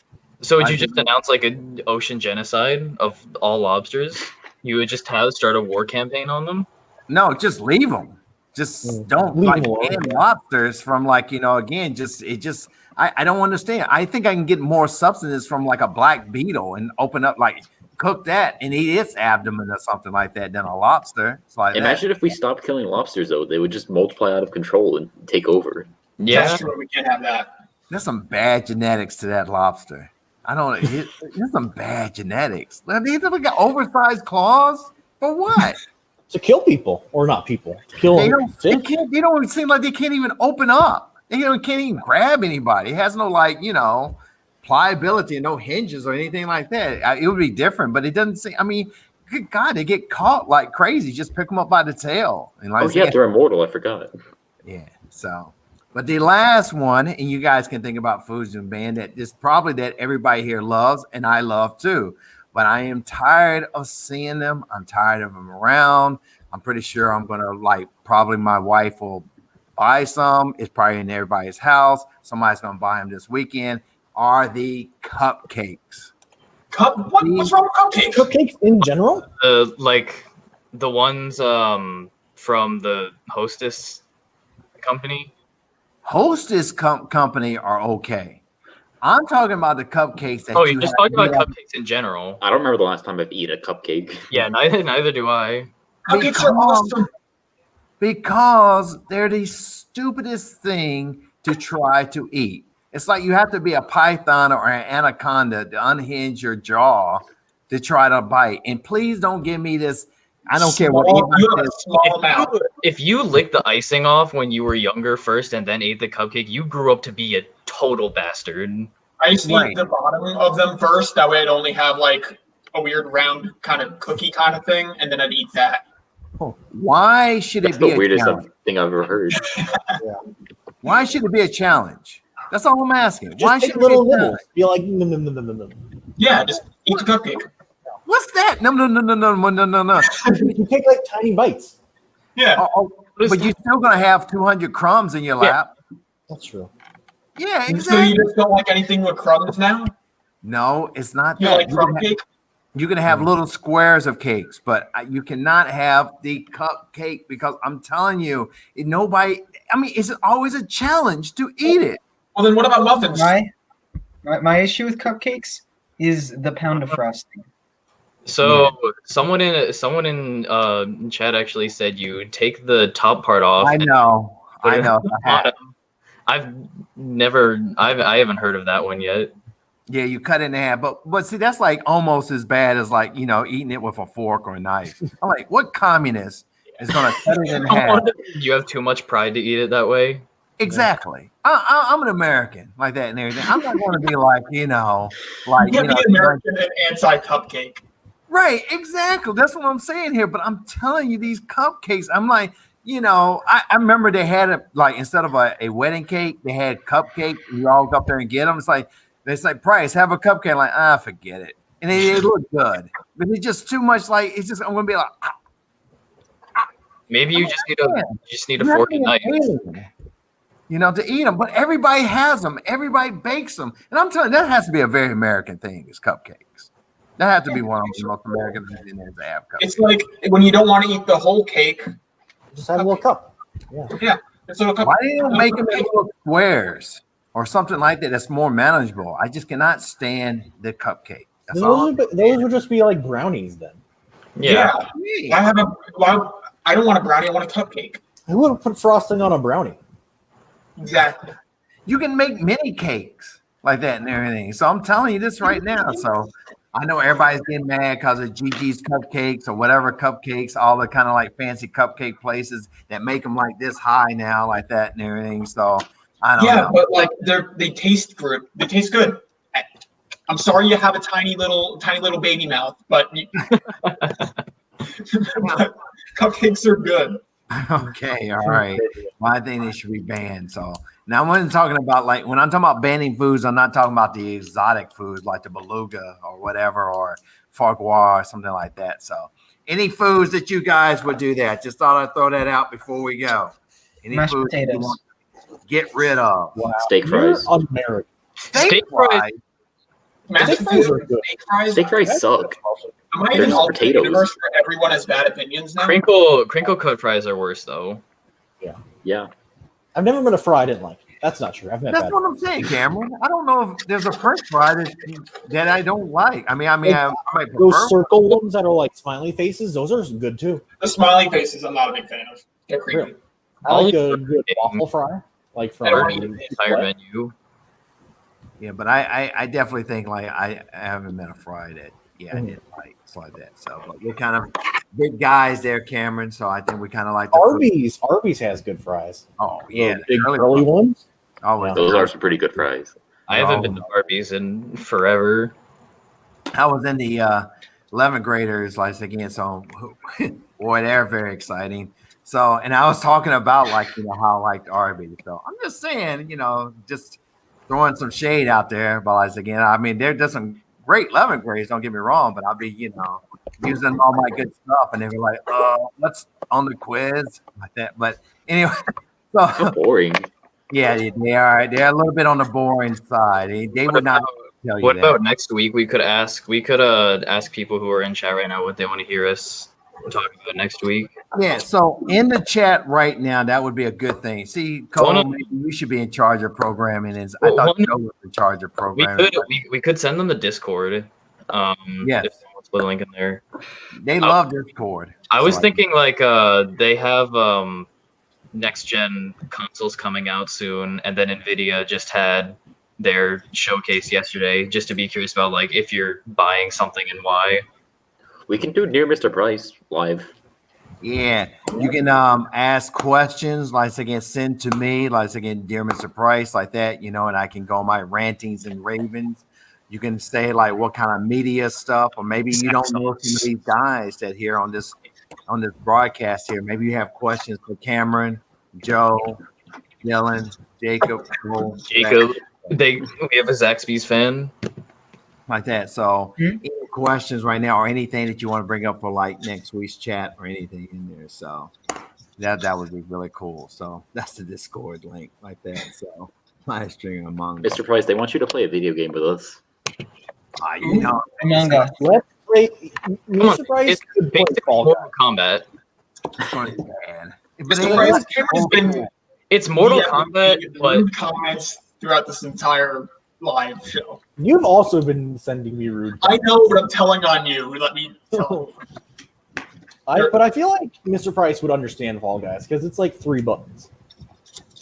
So would you I- just announce like an ocean genocide of all lobsters? You would just start a war campaign on them? No, just leave them. Just don't Leave like 'em alone, ban yeah. lobsters from again, I don't understand. I think I can get more substance from like a black beetle and open up cook that and eat its abdomen or something like that than a lobster. It's like Imagine if we stopped killing lobsters, though. They would just multiply out of control and take over. Yeah. That's true. We can't have that. there's some bad genetics to that lobster. I don't there's some bad genetics. They got oversized claws for what? To kill people or not people. To kill They don't, they fish. can't. They don't seem like they can't even open up. They can't even grab anybody. It has no pliability and no hinges or anything like that. It would be different, but it doesn't seem. I mean, good God, they get caught like crazy. Just pick them up by the tail and Oh, yeah, they're immortal. I forgot. yeah. So, but the last one, and you guys can think about foods and band that is probably that everybody here loves, and I love too. But I am tired of seeing them. I'm tired of them around. I'm pretty sure I'm gonna probably my wife will buy some. It's probably in everybody's house. Somebody's gonna buy them this weekend. Are the cupcakes? What's wrong with cupcakes? Cupcakes in general? The ones from the Hostess company. Hostess company are okay. I'm talking about the cupcakes that Oh, you're just talking about have- cupcakes in general. I don't remember the last time I've eaten a cupcake. Yeah, neither do I. Cupcakes are awesome. because they're the stupidest thing to try to eat. It's like you have to be a python or an anaconda to unhinge your jaw to try to bite. And please don't give me this. I don't care what You have anybody a says. small amount. If you licked the icing off when you were younger first and then ate the cupcake, you grew up to be a total bastard. I used to Right. eat the bottom of them first. That way I'd only have a weird round kind of cookie kind of thing, and then I'd eat that. Why should That's it be the a weirdest challenge? thing I've ever heard. Why should it be a challenge? That's all I'm asking. Just Why take should little it be a nibbles. challenge? Be like, no. Yeah, just eat the cupcake. What's that? No. You take like tiny bites. Yeah. But you're still gonna have 200 crumbs in your lap. That's true. Yeah, So exactly. you just don't like anything with crumbs now? No, it's not You that. like crumb cake? You can have little squares of cakes, but you cannot have the cupcake because I'm telling you, nobody. I mean, it's always a challenge to eat it. Well, then what about muffins? My issue with cupcakes is the pound of frosting. So someone in chat actually said you take the top part off. I and know. put I it know. on the bottom. I haven't heard of that one yet. Yeah, you cut it in half, but see, that's like almost as bad as like eating it with a fork or a knife. I'm like, what communist is gonna cut it in half? You have too much pride to eat it that way. Exactly. I'm an American like that and everything. I'm not going to be like You can't be American and anti-cupcake. Right, exactly. That's what I'm saying here. But I'm telling you, these cupcakes, I'm like, I remember they had it like instead of a wedding cake, they had cupcake. And you all go up there and get them. It's like, Price, have a cupcake. I'm like, forget it. And they look good. But it's just too much like, it's just, I'm going to be like, Maybe you just need a fork and knife. To eat them. But everybody has them. Everybody bakes them. And I'm telling you, that has to be a very American thing, is cupcakes. That has to be one of the most American things to have cupcakes. It's like when you don't want to eat the whole cake. Just have a little cup. Yeah. It's a little cup. Why do you make them in little squares or something like that that's more manageable? I just cannot stand the cupcake. That's all. Those would just be like brownies then. Yeah. I don't want a brownie. I want a cupcake. Who would put frosting on a brownie? Exactly. You can make mini cakes like that and everything. So I'm telling you this right now. So I know everybody's getting mad because of Gigi's Cupcakes or whatever cupcakes, all the kind of like fancy cupcake places that make them like this high now, like that and everything. So I don't know. Yeah, but like they taste good. They taste good. I'm sorry you have a tiny little baby mouth, but cupcakes are good. Okay, all right. Well, I think they should be banned. So now when I'm talking about when I'm talking about banning foods, I'm not talking about the exotic foods like the beluga or whatever or farquhar or something like that. So any foods that you guys would do that, just thought I'd throw that out before we go. Any Mashed foods that you potatoes. want to get rid of? Wow. Steak fries. You're American. Steak fries. Mashed Steak fries are potatoes, good. steak fries. Steak fries suck. Am I They're in an just alternate potatoes. universe where everyone has bad opinions now? Crinkle cut fries are worse though. Yeah. I've never been a fry I didn't like. That's not true. I've never That's had what I'm saying, Cameron. I don't know if there's a French fry that I don't like. I might prefer. those circle ones that are like smiley faces. Those are good too. The smiley faces, I'm not a big fan of. They're creepy. Really? I like a good waffle fry, like I don't from eat The entire menu. Yeah, but I definitely think like I haven't met a fry that I didn't like. It's like that. So, but we're kind of big guys there, Cameron. So I think we kind of like the food. Arby's has good fries. Oh yeah, Those big early curly ones. Always. Those are some pretty good fries. I haven't been to Arby's in forever. I was in the 11th graders like again. So boy, they're very exciting. So, and I was talking about how I liked Arby's. So I'm just saying, just throwing some shade out there. But again, I mean, they're just some great 11th graders. Don't get me wrong, but I'll be, using all my good stuff, and they were like, let's on the quiz like that. But anyway, So boring. yeah, they are. They're a little bit on the boring side. They would not tell you What that. about next week? We could ask people who are in chat right now what they want to hear us talk about next week. Yeah, so in the chat right now, that would be a good thing. See, Cole, maybe you should be in charge of programming. I thought Joe was in charge of programming. We could send them the Discord. Yes. If someone's put a link in there. They love Discord. I was So, thinking they have next gen consoles coming out soon, and then Nvidia just had their showcase yesterday, just to be curious about if you're buying something and why. We can do Near Mr. Price live. yeah, you can ask questions, send to me, dear Mr. Price, like that, and I can go my rantings and ravings. You can say what kind of media stuff, or maybe you don't know some of these guys that here on on this broadcast here, maybe you have questions for Cameron, Joe, Dylan, Jacob, Cole, Jacob, we have a Zaxby's fan. like that. So, any questions right now, or anything that you want to bring up for like next week's chat, or anything in there. So, that would be really cool. So, that's the Discord link like that. So, live stream Among Us. Mr. Price, they want you to play a video game with us. You know, Among Us. Let's play. on, Mr. Price it's could play basically Fall Mortal Guys. Kombat. it's going to be bad. But Mr. it Price, is- Cameron's been It's Mortal yeah, Kombat, but rude comments throughout this entire live show. You've also been sending me rude. I know, but I'm telling on you. Let me tell. But I feel like Mr. Price would understand Fall Guys because it's like 3 buttons.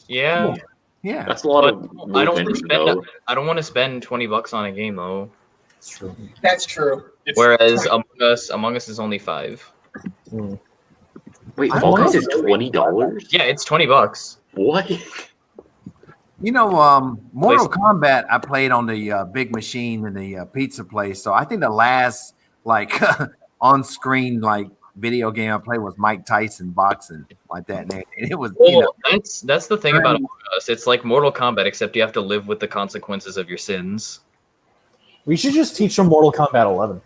yeah. yeah. That's a lot But of I don't movement. want to spend. I don't want to spend $20 on a game though. It's true. That's true. It's Whereas Among Us is only $5. Wait, I Fall don't Guys know. is $20? Yeah, it's $20. What? You know, Mortal Kombat, I played on the big machine in the pizza place. So I think the last like on-screen like video game I played was Mike Tyson boxing like that. And it was, you know, Well, that's the thing about Among Us. It's like Mortal Kombat, except you have to live with the consequences of your sins. We should just teach them Mortal Kombat 11.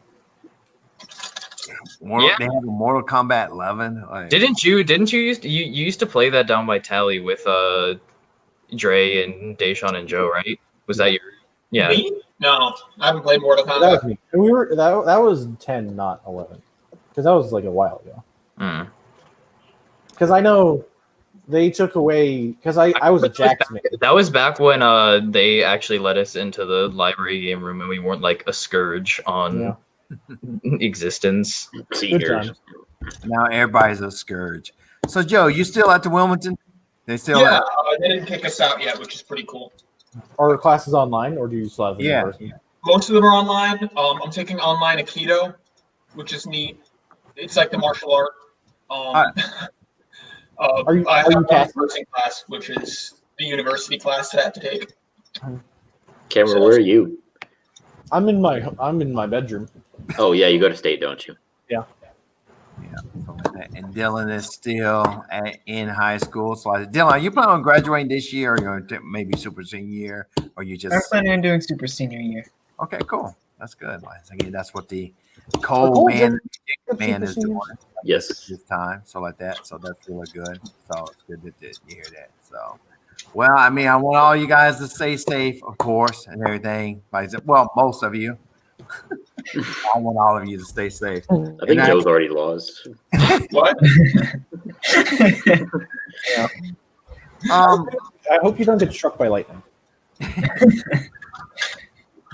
Yeah. they have a Mortal Kombat 11. Like, Didn't you used to play that down by Tally with Dre and Deshaun and Joe, right? Was that your yeah? Me? No, I haven't played Mortal That Kombat. was me. And we were that was 10, not 11, because that was like a while ago. Hmm. Because I know they took away because I was a Jacksmith. That was back when they actually let us into the library game room and we weren't like a scourge on Yeah. existence. Seniors. time. now everybody's a scourge. So Joe, you still at the Wilmington? They still Yeah, they didn't kick us out yet, which is pretty cool. Are classes online or do you still have them Yeah. in person? Most of them are online. I'm taking online Aikido, which is neat. It's like the martial art. Are you I have one passing? nursing class, which is the university class that I have to take. Cameron, where are you? I'm in my bedroom. Oh, yeah, you go to state, don't you? and Dylan is still in high school. So Dylan, are you planning on graduating this year, or you're going to maybe super senior year, or you I'm just planning on doing super senior year. okay? Cool, that's good. Again, that's what the Cole man is doing Yes. this time. So like that. So that's really good. So it's good to hear that. So. Well, I mean, I want all you guys to stay safe, of course, and everything. Well, most of you. I want all of you to stay safe. I think And Joe's already lost. What? I hope you don't get struck by lightning.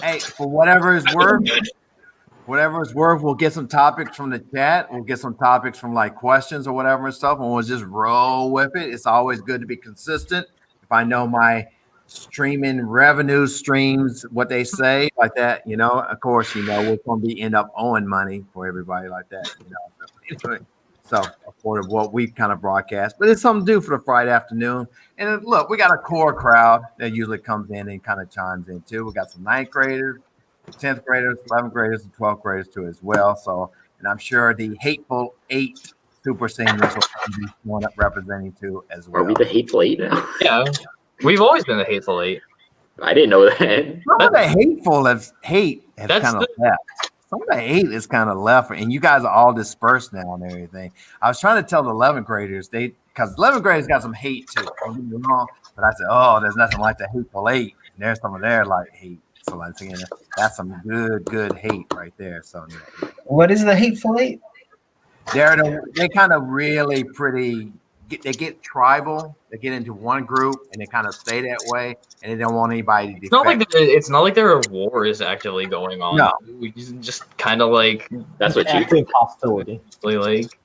Hey, for whatever it's worth, we'll get some topics from the chat. We'll get some topics from like questions or whatever and stuff, and we'll just roll with it. It's always good to be consistent. If I know my streaming revenue streams, what they say like that, you know, of course, you know, we're going to be end up owing money for everybody like that, you know. So for what we kind of broadcast, but it's something to do for the Friday afternoon. And look, we got a core crowd that usually comes in and kind of chimes in too. We got some 9th graders, 10th graders, 11th graders, and 12th graders too as well. So, and I'm sure the Hateful 8 super seniors will be one up representing too as well. Are we the Hateful Eight now? Yeah, we've always been the Hateful Eight. I didn't know that. Some of the hateful has That's kind of left. Some of the hate is kind of left, and you guys are all dispersed now and everything. I was trying to tell the 11th graders because 11th graders got some hate too. Don't get me wrong, but I said, oh, there's nothing like the Hateful 8. And there's some of their like hate. So like again, that's some good hate right there. So yeah. What is the Hateful Eight? They kind of really pretty. They get tribal. They get into one group and they kind of stay that way, and they don't want anybody to. It's not like there are wars actively going on. No. We just kind of like That's what you. Active hostility. like.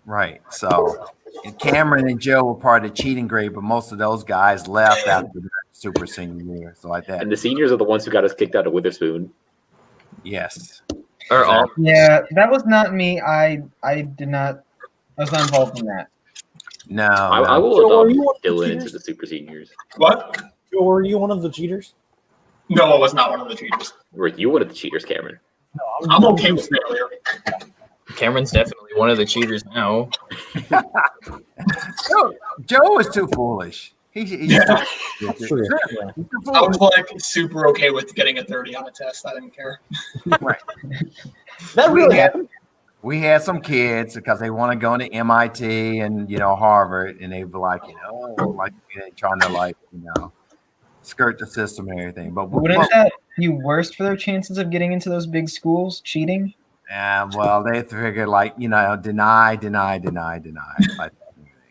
Right. So, and Cameron and Joe were part of the cheating grade, but most of those guys left after the super senior year. So like that. And the seniors are the ones who got us kicked out of Witherspoon. Yes. Or all Yeah, that was not me. I did not. I was not involved in that. No. I will So are you one adopt of the Dylan cheaters? into the super seniors. What? Joe, were you one of the cheaters? No, I was not one of the cheaters. Or you one of the cheaters, Cameron. No, I'm okay with failure. Cameron's definitely one of the cheaters now. Joe is too foolish. He's Yeah. That's true. Yeah. He's too I was foolish. like super okay with getting a 30 on a test. I didn't care. Right. That really happened. We had some kids because they want to go into MIT and Harvard, and they were like, like trying to skirt the system and everything. But Wouldn't that be worse for their chances of getting into those big schools? Cheating? well, they figured deny. Like,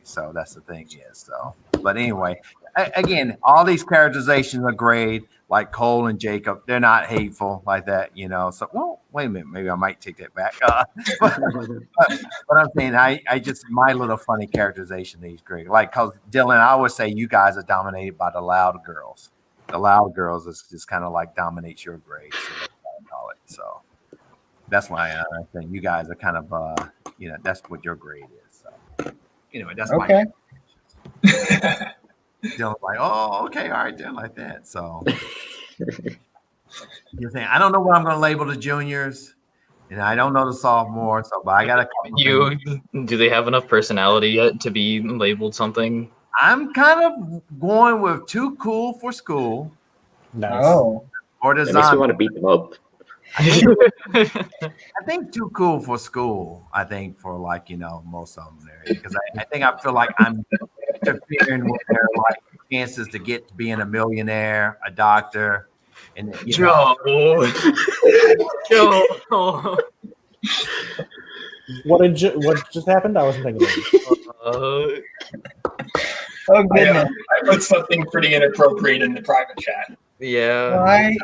so that's the thing is. So, but anyway, again, all these characterizations are great. Like Cole and Jacob, they're not hateful like that, So, well, wait a minute, maybe I might take that back. But I'm saying, I just my little funny characterization is great. Like, cause Dylan, I always say you guys are dominated by the loud girls. The loud girls is just kind of like dominates your grade. So that's what I call it. So that's why I think you guys are kind of, that's what your grade is. So anyway, that's Okay. my. Dylan's like, oh, okay, all right, then, like that. So you're saying I don't know what I'm going to label the juniors, and I don't know the sophomores. So, but I got to. Do they have enough personality yet to be labeled something? I'm kind of going with too cool for school Nice. Oh. or That makes me design. want to beat them up. I think too cool for school. I think for most of them there because I feel like I'm interfering with their chances to get to being a millionaire, a doctor, and Joe. What just happened? I wasn't thinking of it. Oh goodness. I put something pretty inappropriate in the private chat. Yeah. Why?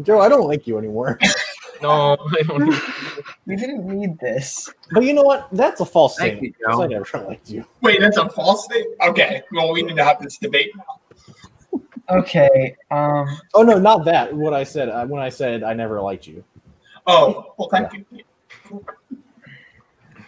Joe, I don't like you anymore. No, I don't. We didn't need this. But you know what? That's a false Thank statement. you, Joe. I never liked you. Wait, that's a false thing? Okay, well, we need to have this debate now. Okay. Oh no, not that. What I said when I said I never liked you. Oh, well, thank you.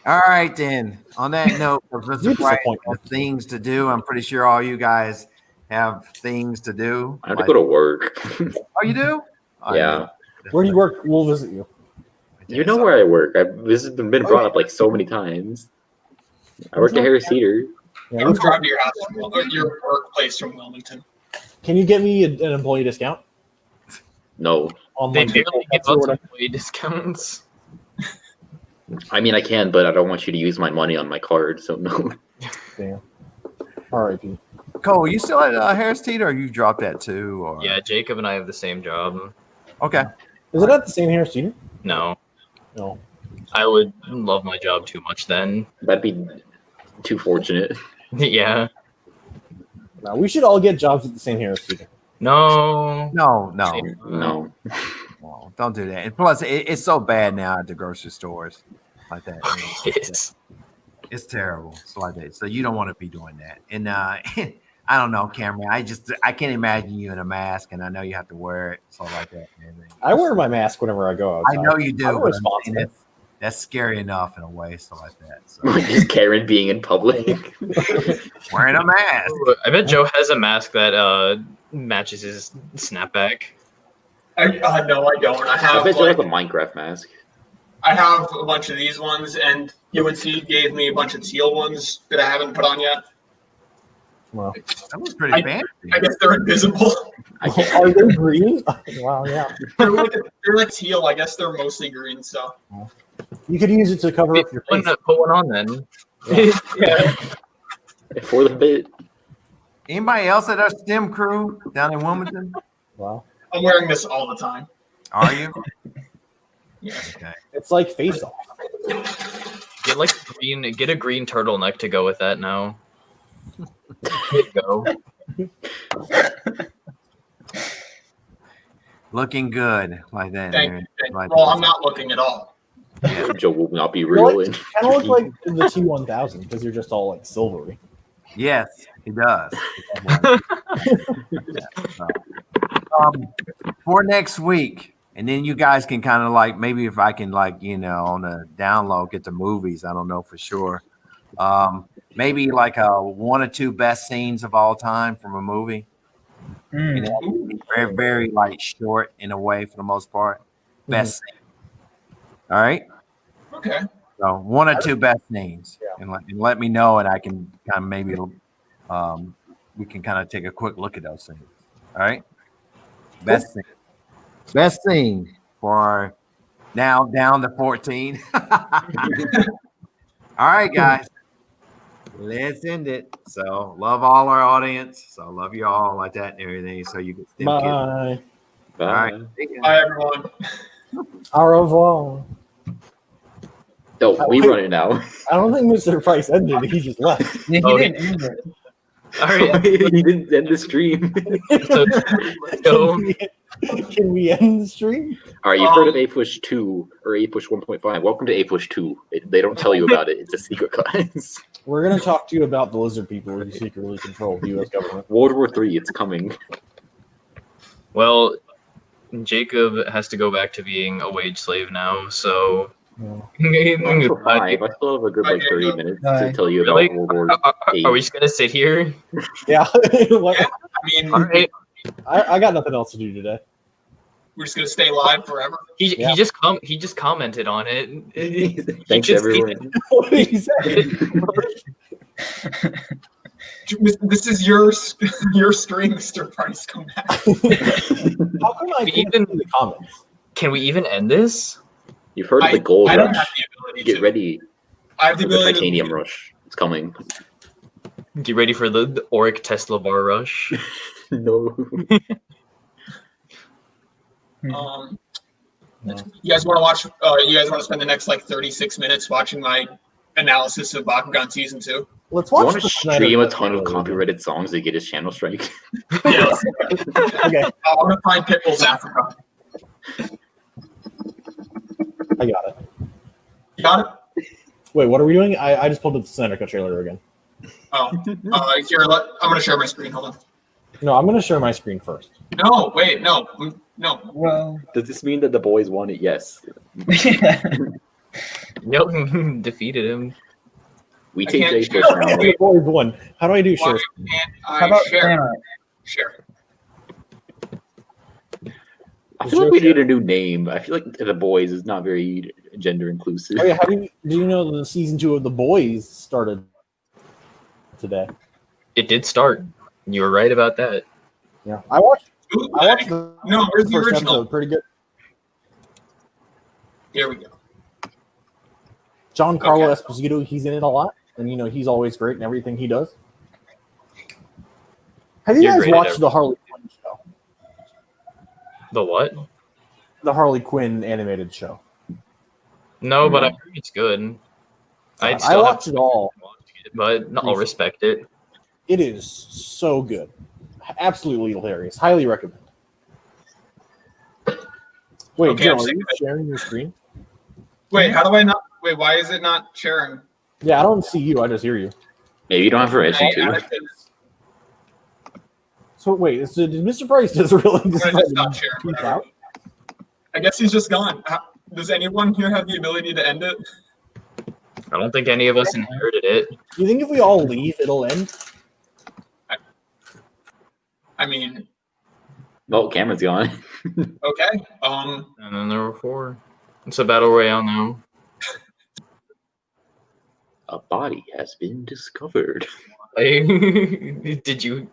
All right, then. On that note, You Mr. Bright disappoint me. has things to do. I'm pretty sure all you guys have things to do. I have to go to work. Oh, you do? Oh, Yeah. Where do you work? We'll visit you. You know where I work. This has been brought up like so many times. I work at Harris Theater. Yeah, I'll let's- drive to your house, or your workplace from Wilmington. Can you get me an employee discount No. on They like barely give or out whatever? employee discounts. I mean, I can, but I don't want you to use my money on my card, so no. Damn. R.I.P. Cole, you still at Harris Teeter, or you dropped that too? Or Yeah, Jacob and I have the same job. Okay. Is it at the same Harris Teeter? No, No. I would love my job too much then. That'd be too fortunate. Yeah. No, we should all get jobs at the same Harris Teeter. No. No, No. don't do that. And plus, it's so bad now at the grocery stores like that. It's It's terrible. It's like that. So you don't want to be doing that. And I don't know, Cameron. I can't imagine you in a mask, and I know you have to wear it. So like that. I wear my mask whenever I go I outside. know you do. I'm But I'm saying responsible. that's scary enough in a way. So like that. So Just Karen being in public. wearing a mask. I bet Joe has a mask that matches his snapback. No, I don't. I I have bet you like have a Minecraft mask. I have a bunch of these ones, and UNC gave me a bunch of teal ones that I haven't put on yet. Well, That was pretty fancy. I guess they're invisible. I can't. are they green? Wow, yeah. they're like teal. I guess they're mostly green. So You could use it to cover up your Put face. one on then. Yeah. For the bit. Anybody else at our STEM crew down in Wilmington? Wow. I'm wearing this all the time. Are you? Yes. Okay. It's like face off. Get a green turtleneck to go with that now. There you go. Looking good like that. Thank you. Like Well, I'm not looking at all. Yeah. Joe will not be You real. kind of look like the T1000 because you're just all like silvery. Yes, he does. For next week, and then you guys can kind of like maybe if I can like on the download get the movies. I don't know for sure. Maybe like a 1 or 2 best scenes of all time from a movie. Mm. Very very like short in a way for the most part. Best scene. All right. Okay. So one or two best names, Yeah. and let me know, and I can kind of maybe we can kind of take a quick look at those things. All right. Best thing for our now down to 14. All right, guys. Let's end it. So love all our audience. So love you all like that and everything. So you can still kids. Bye. All right. Bye, everyone. Au revoir. No, we run it now. I don't think Mr. Price ended it. He just left. Yeah, he Oh, didn't end it. All right. He didn't end the stream. So, go. Can we end the stream? All right, you've heard of A-Push 2 or A-Push 1.5. Welcome to A-Push 2. They don't tell you about it. It's a secret class. We're going to talk to you about the lizard people who secretly control the U.S. government. World War 3, it's coming. Well, Jacob has to go back to being a wage slave now, so. I still have a good like 30 minutes to tell you about Really? World War Are we just gonna sit here? Yeah. Like, I mean, All right. I got nothing else to do today. we're just gonna stay live forever. He Yeah. he just commented on it. He Thanks, just- everyone. What did he say? This is your stream, Mr. Price. Come back. How come I can't see the comments? Can we even end this? You've heard of the gold I don't rush. have the ability Get to. ready I have the for the ability titanium to. rush. It's coming. Get ready for the Auric Tesla bar rush. No. You guys want to watch? You guys want to spend the next like 36 minutes watching my analysis of Bakugan Season 2? Let's You watch want to the Snyder stream a Cut ton of trailer. copyrighted songs to get his channel strike? Yes. Okay, I'm gonna find Pitbull's Africa. I got it. You got it? Wait, what are we doing? I just pulled up the Snyder Cut trailer again. Oh, here. I'm gonna share my screen. Hold on. No, I'm going to share my screen first. No, wait, no. Well, Does this mean that the boys won it? Yes. Yep, defeated him. We I take can't Jay share. first now. Wait. Boys won. How do I do Why share? can't how I about share? fan art? Share. I feel like we need a new name. I feel like the boys is not very gender inclusive. Oh yeah, do you know the season 2 of The Boys started today? It did start. You were right about that. Yeah, I watched Bootleg. the No, where's the first original? episode. Pretty good. Here we go. Giancarlo Okay. Esposito, he's in it a lot, and he's always great in everything he does. Have you You're guys great at watched the Harley Quinn show? The what? The Harley Quinn animated show. No, but I heard it's good. I still watched it all. but no, I'll respect it. It is so good. Absolutely hilarious. Highly recommend. Wait, Okay, Joe, I'm are sick you of it. sharing your screen? Wait, how do I not? Wait, why is it not sharing? Yeah, I don't see you. I just hear you. Maybe you don't have permission I to. added this. So wait, did Mr. Price just really I'm decide gonna just to stop sharing. peace Whatever. out? I guess he's just gone. Does anyone here have the ability to end it? I don't think any of us inherited it. Do you think if we all leave, it'll end? I mean, Oh, Cameron's gone. okay. And then there were 4. It's a battle royale now. A body has been discovered. Did you